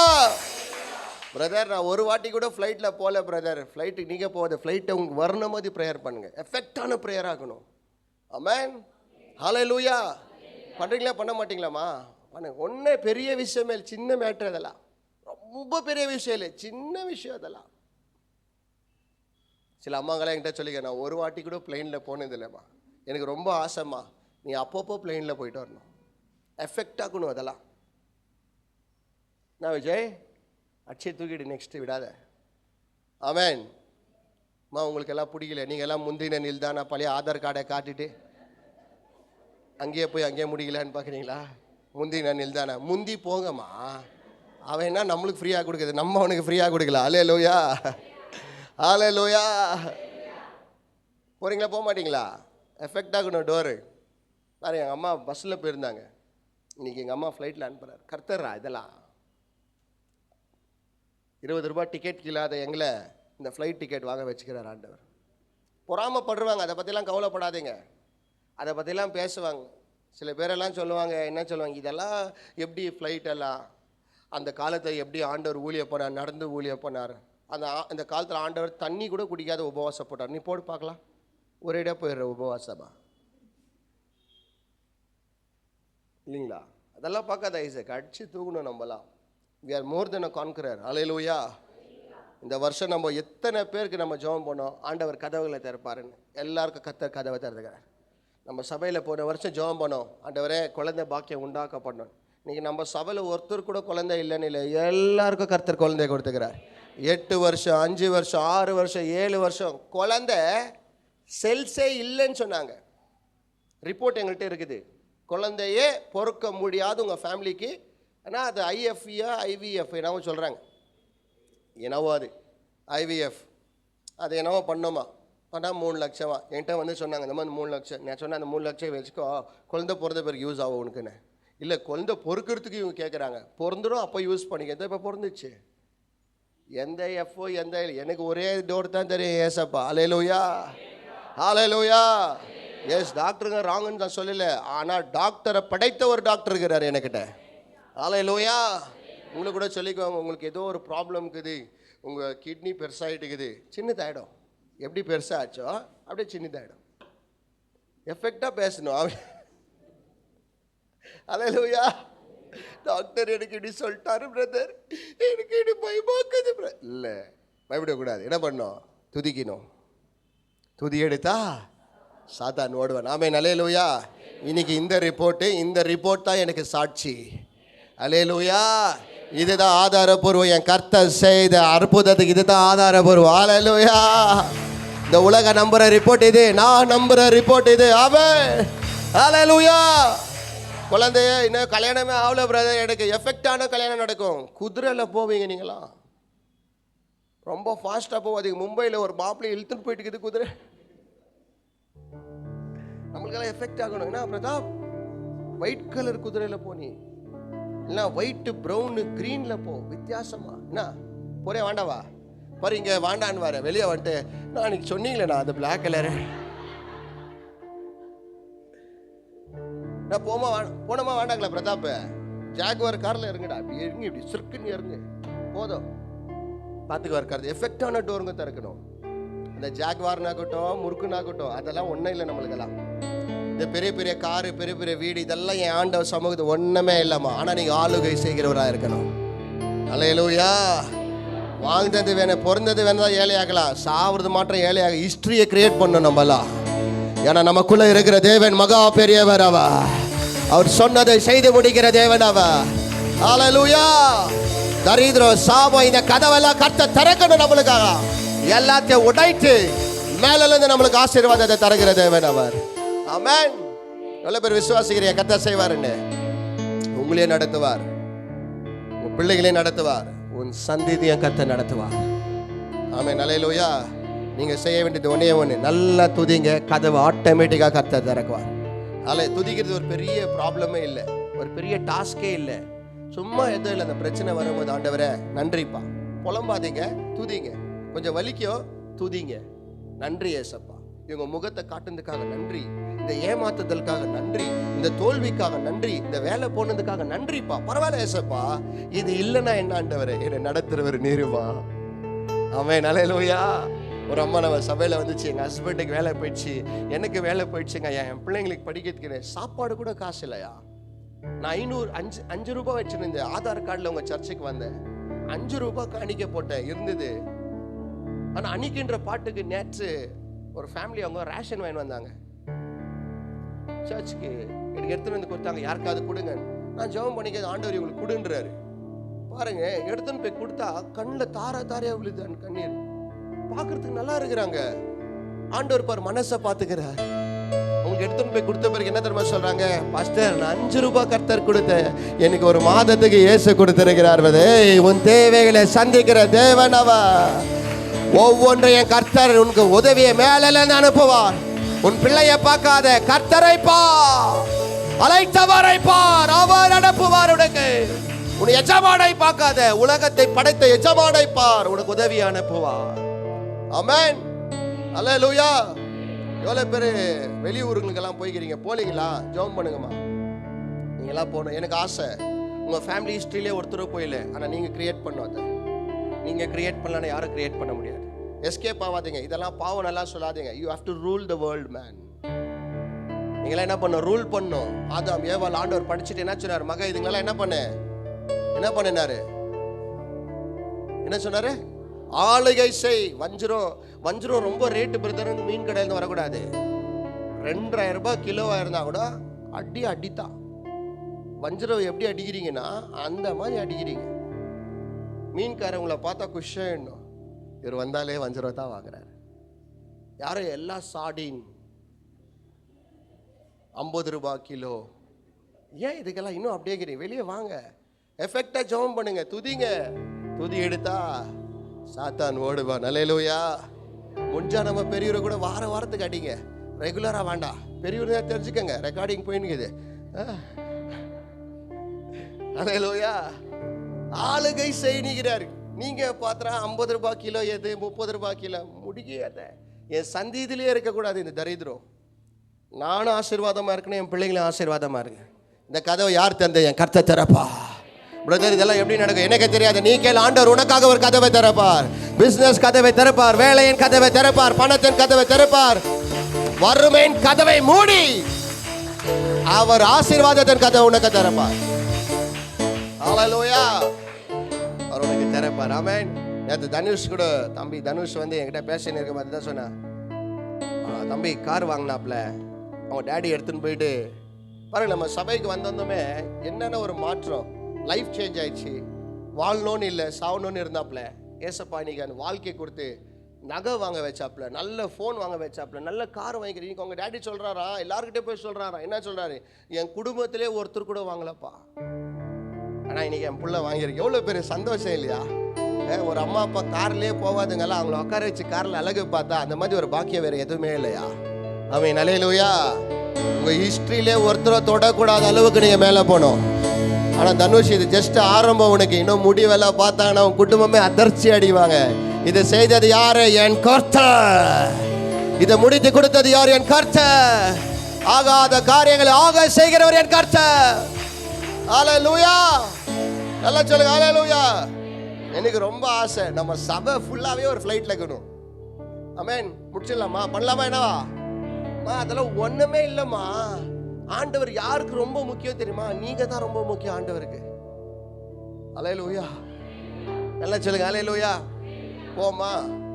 பிரதர் நான் ஒரு வாட்டி கூட ஃப்ளைட்டில் போகல பிரதர். ஃப்ளைட்டுக்கு நீங்கள் போகாது, ஃப்ளைட்டை உங்களுக்கு வரணும் போது ப்ரேயர் பண்ணுங்கள், எஃபெக்டான ப்ரேயர் ஆகணும். ஆமென். அல்லேலூயா. பண்ணுறீங்களா பண்ண மாட்டீங்களாம்மா, பண்ணுங்க. ஒன்றே பெரிய விஷயமே இல்லை, சின்ன மேட்ரு அதெல்லாம், ரொம்ப பெரிய விஷயம் இல்லை, சின்ன விஷயம் அதெல்லாம். சில அம்மாங்களாம் என்கிட்ட சொல்லிக்க, நான் ஒரு வாட்டி கூட பிளெயினில் போனது இல்லைம்மா, எனக்கு ரொம்ப ஆசைம்மா, நீ அப்பப்போ பிளெயினில் போயிட்டு வரணும், எஃபெக்ட் ஆகணும் அதெல்லாம். நான் விஜய் அட்சய் தூக்கிட்டு நெக்ஸ்ட்டு விடாத. ஆமென். உங்களுக்கு எல்லாம் பிடிக்கல, நீங்கள் எல்லாம் முந்தின நில்தானா பழைய ஆதார் கார்டை காட்டிட்டு அங்கேயே போய் அங்கேயே முடிக்கலான்னு பார்க்குறீங்களா. முந்தின நில்தானா முந்தி போங்கம்மா, அவன் என்ன நம்மளுக்கு ஃப்ரீயாக கொடுக்குது, நம்ம அவனுக்கு ஃப்ரீயாக கொடுக்கல. அல்லேலூயா, அல்லேலூயா. போகிறீங்களா போக மாட்டிங்களா? எஃபெக்ட் ஆகணும் டோரு. வேறு எங்கள் அம்மா பஸ்ஸில் போயிருந்தாங்க, இன்றைக்கி எங்கள் அம்மா ஃப்ளைட்டில் அனுப்புகிறார். கர்த்தர்ரா இதெல்லாம் 20 ரூபா டிக்கெட் இல்லாத எங்களை இந்த ஃப்ளைட் டிக்கெட் வாங்க வச்சுக்கிறார் ஆண்டவர். பொறாமப்படுவாங்க, அதை பற்றிலாம் கவலைப்படாதீங்க. அதை பற்றிலாம் பேசுவாங்க. சில பேரெல்லாம் சொல்லுவாங்க, என்ன சொல்லுவாங்க, இதெல்லாம் எப்படி ஃப்ளைட்டெல்லாம், அந்த காலத்தை எப்படி ஆண்டவர் ஊழிய போனார், நடந்து ஊழிய போனார். அந்த காலத்தில் ஆண்டவர் தண்ணி கூட குடிக்காத உபவாசப்பட்டார். நீ போட்டு பார்க்கலாம், ஒரேடியாக போயிடுற உபவாசமா இல்லைங்களா? அதெல்லாம் பார்க்காத ஐசக், அடிச்சு தூக்கணும் நம்மலாம். we are more than a conqueror. அல்லேலூயா. இந்த வருஷம் நம்ம எத்தனை பேருக்கு நம்ம ஜெபம் பண்ணோம், ஆண்டவர் கதவுகளை திறப்பாருன்னு. எல்லாருக்கும் கர்த்தர் கதவை திறந்துக்கிறார். நம்ம சபையில் போன வருஷம் ஜெபம் பண்ணோம், ஆண்டவரே குழந்தை பாக்கியம் உண்டாக்கப்படணும். இன்றைக்கி நம்ம சபையில் ஒருத்தர் கூட குழந்தை இல்லைன்னு இல்லை, எல்லாருக்கும் கர்த்தர் குழந்தைய கொடுத்துக்கிறார். 8 வருஷம் 5 வருஷம் 6 வருஷம் 7 வருஷம் குழந்தை செல்ஸே இல்லைன்னு சொன்னாங்க. ரிப்போர்ட் எங்கள்கிட்ட இருக்குது. குழந்தையே பொறுக்க முடியாது உங்கள் ஃபேமிலிக்கு. ஆனால் அது ஐஎஃப்இயா ஐவிஎஃப் என்னவோ சொல்கிறாங்க, என்னவோ அது ஐவிஎஃப், அது என்னவோ பண்ணோமா, ஆனால் 3 லட்சமா. என்கிட்ட வந்து சொன்னாங்க, இந்த மாதிரி 3 லட்சம். நான் சொன்னேன், அந்த 3 லட்சம் வச்சுக்கோ, குழந்தை பிறந்த பிறகு யூஸ் ஆகும் உனக்குன்னு. இல்லை, குழந்தை பொறுக்கிறதுக்கு இவங்க கேட்குறாங்க. பிறந்துடும் அப்போ யூஸ் பண்ணிக்க. இப்போ பிறந்துச்சு. எந்த எஃப்ஓ எந்த, எனக்கு ஒரே டோர் தான் தெரியும், ஏசப்பா. அல்லேலூயா, அல்லேலூயா. எஸ், டாக்டருங்க ராங்குன்னு நான் சொல்லலை, ஆனால் டாக்டரை படைத்த ஒரு டாக்டர் இருக்கிறார் என்கிட்ட. அல்லேலூயா. உங்களுக்கு கூட சொல்லிக்குவாங்க, உங்களுக்கு ஏதோ ஒரு ப்ராப்ளம் இருக்குது, உங்கள் கிட்னி பெருசாகிட்டுக்குது, சின்னதாகிடும். எப்படி பெருசாச்சோ அப்படியே சின்னதாகிடும். எஃபெக்டாக பேசணும். அல்லேலூயா. டாக்டர் எனக்கு இப்படி சொல்லிட்டாரு பிரதர், எனக்கு இப்படி பயமாக்குது. இல்லை, பயப்படக்கூடாது. என்ன பண்ணணும்? துதிக்கணும். துதி எடுத்தா சாத்தான் ஓடுவான். ஆமென். அல்லேலூயா. இன்னைக்கு இந்த ரிப்போர்ட் தான் எனக்கு சாட்சி. அல்லேலூயா. இதுதான் ஆதாரப்பூர்வம். என் கர்த்தர் செய்த அற்புதத்துக்கு இதுதான் ஆதாரப்பூர்வம். அல்லேலூயா. இந்த உலக நம்புற ரிப்போர்ட் இது, நான் நம்புற ரிப்போர்ட் இது. ஆமென். அல்லேலூயா. குழந்தைய இன்னும் கல்யாணமே ஆகல பிரதர், எனக்கு எஃபெக்டான கல்யாணம் நடக்கும். குதிரையில் போவீங்க நீங்களா? ரொம்ப ஃபாஸ்ட்டாக போவாதீங்க. மும்பையில் ஒரு மாப்பிள்ளை இழுத்துன்னு போயிட்டு இருக்குது குதிரை. நம்மளுக்கெல்லாம் எஃபெக்ட் ஆகணும். என்ன பிரதாப், ஒயிட் கலர் குதிரையில் போனி, இல்லை ஒயிட்டு ப்ரௌனு க்ரீனில் போ, வித்தியாசமா. என்ன போறே வாண்டாவா பாரு, இங்கே வாண்டான்னு வர வெளியே வந்துட்டு, நான் அன்றைக்கி சொன்னீங்களே நான் அந்த பிளாக் கலரு, நான் போனோமா வேண்டாங்களா பிரதாப், ஜாகுவார் காரில் இறங்குடா, அப்படி இறங்கி இப்படி சிறுக்குன்னு இறங்கு போதும். பார்த்துக்குவார் கார். எஃபெக்டான டோருங்க திறக்கணும். இந்த ஜாகுவார்னாகட்டும் முறுக்குனாகட்டும் அதெல்லாம் ஒன்றும் இல்லை நம்மளுக்கெல்லாம். இந்த பெரிய பெரிய காரு, பெரிய பெரிய வீடு, இதெல்லாம் என் ஆண்டவர் சமூகத்து ஒன்றுமே இல்லைம்மா. ஆனால் நீங்கள் ஆளுகை செய்கிறவராக இருக்கணும். அல்லேலூயா. வாழ்ந்தது வேணும், பிறந்தது வேணும் தான் ஏழையாகலாம், சாவுறது மாற்றம் ஏழையாக ஹிஸ்ட்ரியை கிரியேட் பண்ணணும் நம்மலாம். ஏன்னா நமக்குள்ள இருக்கிற தேவன் மகா பெரியவர். அவர் சொன்னதை செய்து முடிக்கிற தேவன் அவர். அல்லேலூயா. தரித்திரம், சாபம், இந்த கதவெல்லாம் கர்த்தர் திறக்கணும் நம்மளுக்காக. எல்லாத்தையும் உடைத்து மேலிருந்து நம்மளுக்கு ஆசீர்வாதத்தை தருகிற தேவன் அவர். ஆமென். நல்ல பேர் விசுவாசிக்கிறீங்க கர்த்தர் செய்வாருன்னு. உங்களையே நடத்துவார், உன் பிள்ளைகளையும் நடத்துவார், உன் சந்ததியை கர்த்தர் நடத்துவார். ஆமென். அல்லேலூயா. நீங்க செய்ய வேண்டியது ஒன்னே ஒன்று, நல்லா துதிங்க, கதவு ஆட்டோமேட்டிக்காக கர்த்தர் திறக்குவார். துதிக்கிறது ஒரு பெரிய ப்ராப்ளமே இல்லை, ஒரு பெரிய டாஸ்கே இல்லை. சும்மா எதுவும் இல்லை. அந்த பிரச்சனை வரும்போது ஆண்டவரே நன்றிப்பா, புலம்பாதீங்க, துதிங்க. கொஞ்சம் வலிக்கோ, துதிங்க. நன்றி ஏசப்பா, இவங்க முகத்தை காட்டுனதுக்காக நன்றி, இந்த ஏமாத்துதலுக்காக நன்றி, இந்த தோல்விக்காக நன்றி, இந்த வேலை போனதுக்காக நன்றிப்பா. பரவாயில்ல ஏசப்பா, இது இல்லைன்னா என்ன ஆண்டவரே, என்னை நடத்துறவர் நீருவா. ஆமென். அல்லேலூயா. ஒரு அம்மா நம்ம சபையில் வந்துச்சு, எங்கள் ஹஸ்பண்டுக்கு வேலை போயிடுச்சு, எனக்கு வேலை போயிடுச்சுங்க, என் பிள்ளைங்களுக்கு படிக்கிறதுக்கு சாப்பாடு கூட காசு இல்லையா. நான் 5 ரூபாய் வச்சுருந்தேன். ஆதார் கார்டில் உங்கள் சர்ச்சுக்கு வந்தேன், 5 ரூபாய் காணிக்க போட்டேன் இருந்தது. ஆனால் அன்னைக்குன்ற பாட்டுக்கு நேற்று ஒரு ஃபேமிலி அவங்க ரேஷன் வாங்கி வந்தாங்க, சர்ச்சுக்கு எனக்கு எடுத்துன்னு வந்து கொடுத்தாங்க. யாருக்காவது கொடுங்க, நான் ஜெபம் பண்ணிக்க, ஆண்டவர் இவங்களுக்கு கொடுன்றாரு. பாருங்க, எடுத்துன்னு போய் கொடுத்தா கண்ணில் தாரையா விழுது கண்ணீர். பார்க்கறதுக்கு நல்லா இருக்கிறாங்க. ஆண்டவர் பார் மனசை பார்த்துக்கிறார். உங்களுக்கு அவருக்கு எடுத்துன்னு போய் கொடுத்த பிறகு என்ன தெரியுமா சொல்றாங்க, பாஸ்டர் நான் 5 ரூபாய் கர்த்தர் கொடுத்தேன், எனக்கு ஒரு மாதத்துக்கு இயேசு கொடுத்திருக்கிறார். உன் தேவைகளை சந்திக்கிற தேவன் அவர். ஒவ்வொன்றையும் கர்த்தர் உனக்கு உதவியை மேல அனுப்புவார். உன் பிள்ளைய பார்க்காத, கர்த்தரை பார், அழைத்தவரை பார், அவர் அனுப்புவார் உனக்கு. உன் எஜமானை பார்க்காத, உலகத்தை படைத்த எஜமானை பார், உனக்கு உதவி அனுப்புவார். ஆமென், அல்லேலூயா. எவ்வளோ பேர் வெளியூருங்களுக்கெல்லாம் போய்க்கிறீங்க, போலீங்களா? ஜெபம் பண்ணுங்கம்மா. நீங்களாம் போகணும். எனக்கு ஆசை, உங்கள் ஃபேமிலி ஹிஸ்ட்ரியிலே ஒருத்தரும் போயில, ஆனால் நீங்கள் கிரியேட் பண்ணும். அதை நீங்கள் கிரியேட் பண்ணலன்னா யாரும் கிரியேட் பண்ண முடியாது. எஸ்கேப் ஆகாதீங்க. இதெல்லாம் பாவம் நல்லா சொல்லாதீங்க. You have to rule the world man. நீங்களாம் என்ன பண்ணணும்? ரூல் பண்ணணும். ஆதாம் ஏவாள் ஆண்டவர் படிச்சுட்டு என்ன சொன்னார்? மக இதுங்களெல்லாம் என்ன பண்ணினாரு? என்ன சொன்னாரு? ஆளுகை செய். வஞ்சிரம் ரொம்ப ரேட்டு பிரதர், மீன் கடையில வரக்கூடாது. 2,000 ரூபாய் கிலோவா இருந்தா கூட அடித்தான். வஞ்சிரம் எப்படி அடிக்கிறீங்கன்னா அந்த மாதிரி அடிக்கிறீங்க. மீன்காரவங்களை பார்த்தா குஷன்னும், இவர் வந்தாலே வஞ்சிரம் தான் வாங்குறாரு. யாரும் எல்லா சாடின் 50 ரூபாய் கிலோ. ஏன் இதுக்கெல்லாம் இன்னும் அப்படியே இருக்கிறீங்க? வெளியே வாங்க, எஃபெக்டா ஜெபம் பண்ணுங்க, துதிங்க. துதி எடுத்தா சாத்தான் ஓடுவான். அல்லேலூயா. முடிஞ்சா நம்ம பெரியவரை கூட வாரத்துக்கு அடிங்க, ரெகுலரா வேண்டாம். பெரியவரை தெரிஞ்சுக்கங்க, ரெக்கார்டிங் போயின்னுக்குது. அல்லேலூயா. ஆளுகை செய்கிறார். நீங்க பாத்திரா 50 ரூபாய் கிலோ எது, 30 ரூபாய் கிலோ முடிக்காத. என் சந்ததியிலே இருக்கக்கூடாது இந்த தரித்திரம். நானும் ஆசீர்வாதமா இருக்கணும், என் பிள்ளைங்களும் ஆசீர்வாதமா இருக்கு. இந்த கதவை யார் தந்த? என் கர்த்தர் திறப்பா. பிரதர், இதெல்லாம் எப்படி நடக்கும் எனக்கு தெரியாது. நீ கேள், ஆண்டவர் உனக்காக ஒரு கதவை திறப்பார். பிசினஸ் கதவை திறப்பார், வேலையின் கதவை திறப்பார், பணத்தின் கதவை திறப்பார், வறுமையின் கதவை மூடி அவர் ஆசீர்வாதத்தின் கதவை உனக்கு திறப்பார். ஹல்லேலூயா. அவர் உனக்கு திறப்பார். ஆமென். நேற்று தனுஷ் கூட, தம்பி தனுஷ் வந்து என்கிட்ட பேசின்னு இருக்க மாதிரி தான் சொன்னா, தம்பி கார் வாங்கினாப்ல, அவங்க டேடி எடுத்துன்னு போயிட்டு பாருங்க. நம்ம சபைக்கு வந்தோமே என்னென்ன ஒரு மாற்றம், லைஃப் சேஞ்ச் ஆயிடுச்சு. வாழணும்னு இல்லை, சாவணும்னு இருந்தாப்புல. ஏசப்பா இன்னைக்கு அந்த வாழ்க்கையை கொடுத்து நகை வாங்க வச்சாப்புல, நல்ல ஃபோன் வாங்க வச்சாப்புல, நல்ல கார் வாங்கிக்கிறீங்க. இன்னைக்கு உங்கள் டேடி சொல்கிறாரா, எல்லாருக்கிட்டே போய் சொல்கிறாரா, என்ன சொல்கிறாரு? என் குடும்பத்திலே ஒருத்தர் கூட வாங்கலப்பா, ஆனால் இன்னைக்கு என் பிள்ளை வாங்கியிருக்கு. எவ்வளோ பெரிய சந்தோஷம் இல்லையா? ஒரு அம்மா அப்பா கார்லேயே போவாதுங்கெல்லாம், அவங்கள உட்கார வச்சு காரில் அழகு பார்த்தா அந்த மாதிரி ஒரு பாக்கியம் வேறு எதுவுமே இல்லையா? அவன் அல்லேலூயா. உங்கள் ஹிஸ்ட்ரியிலே ஒருத்தரை தொடக்கூடாத அளவுக்கு நீங்கள் மேலே போகணும். ஆனால் தனுஷ், இது ஜஸ்ட் ஆரம்பம். உனக்கு இன்னும் முடிவெல்லாம் பார்த்தாங்கன்னா உன் குடும்பமே அதிர்ச்சி அடிவாங்க. இதை செய்தது யாரு? என் கர்த்தர். இதை முடித்து கொடுத்தது யார்? என் கர்த்தர். ஆகாத காரியங்களை ஆக செய்கிறவர் என் கர்த்தர். ஹல்லேலூயா. நல்லா சொல்லுங்க, ஹல்லேலூயா. எனக்கு ரொம்ப ஆசை, நம்ம சபை ஃபுல்லாகவே ஒரு ஃப்ளைட்டில் இருக்கணும். ஆமென். முடிச்சிடலாமா? பண்ணலாமா? என்னவா? அதெல்லாம் ஒன்றுமே இல்லைம்மா. ஆண்டவர் யாருக்கு ரொம்ப முக்கியம் தெரியுமா? நீங்க தான் ரொம்ப முக்கியம் ஆண்டவருக்கு. அல்லேலூயா. நல்லா சொல்லுங்க, அல்லேலூயா. போமா,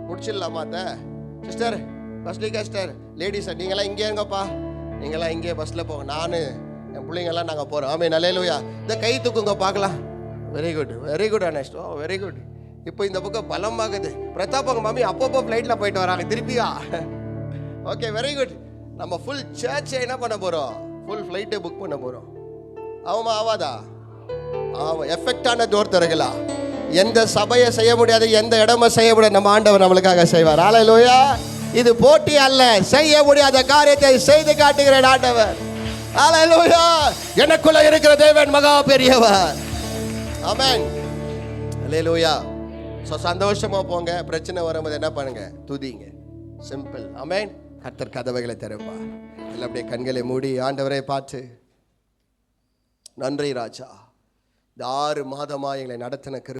முடிச்சிடலாமா? சிஸ்டர், பஸ்லிகா சிஸ்டர், லேடிஸ் நீங்களாம் இங்கே இருங்கப்பா, நீங்களாம் இங்கே பஸ்ஸில் போங்க, நான் என் பிள்ளைங்கெல்லாம் நாங்கள் போகிறோம். ஆமென், அல்லேலூயா. இந்த கை தூக்குங்க பார்க்கலாம். Very good, very good honest. Oh very good. இப்போ இந்த பக்கம் பலமாகுது. பிரதாப் மாமி அப்பப்போ ஃப்ளைட்டில் போயிட்டு வராங்க திருப்பியா? Okay, very good. நம்ம ஃபுல் சர்ச்சை என்ன பண்ண போகிறோம்? ஃபுல் ஃப்ளைட்டை புக் பண்ண போகிறோம். ஆமாம், ஆவாதா? ஆமாம். எஃபெக்டான டோர் திறக்கலா. எந்த சபையை செய்ய முடியாது, எந்த இடமா செய்ய முடியாது, நம்ம ஆண்டவர் நம்மளுக்காக செய்வார். ஹல்லேலூயா. இது போட்டி அல்ல, செய்ய முடியாத காரியத்தை செய்து காட்டுகிறேன் ஆண்டவர். ஹல்லேலூயா. எனக்குள்ள இருக்கிற தேவன் மகா பெரியவர். ஆமென், ஹல்லேலூயா. ஸோ சந்தோஷமா போங்க. பிரச்சனை வரும்போது என்ன பண்ணுங்க? துதிங்க. சிம்பிள். ஆமென். கர்த்தர் கதவைகளை திறப்பார். எல்லாம் அப்படியே கண்களை மூடி ஆண்டவரை பார்த்து, நன்றி ராஜா, இந்த 6 மாதமா எங்களை நடத்தின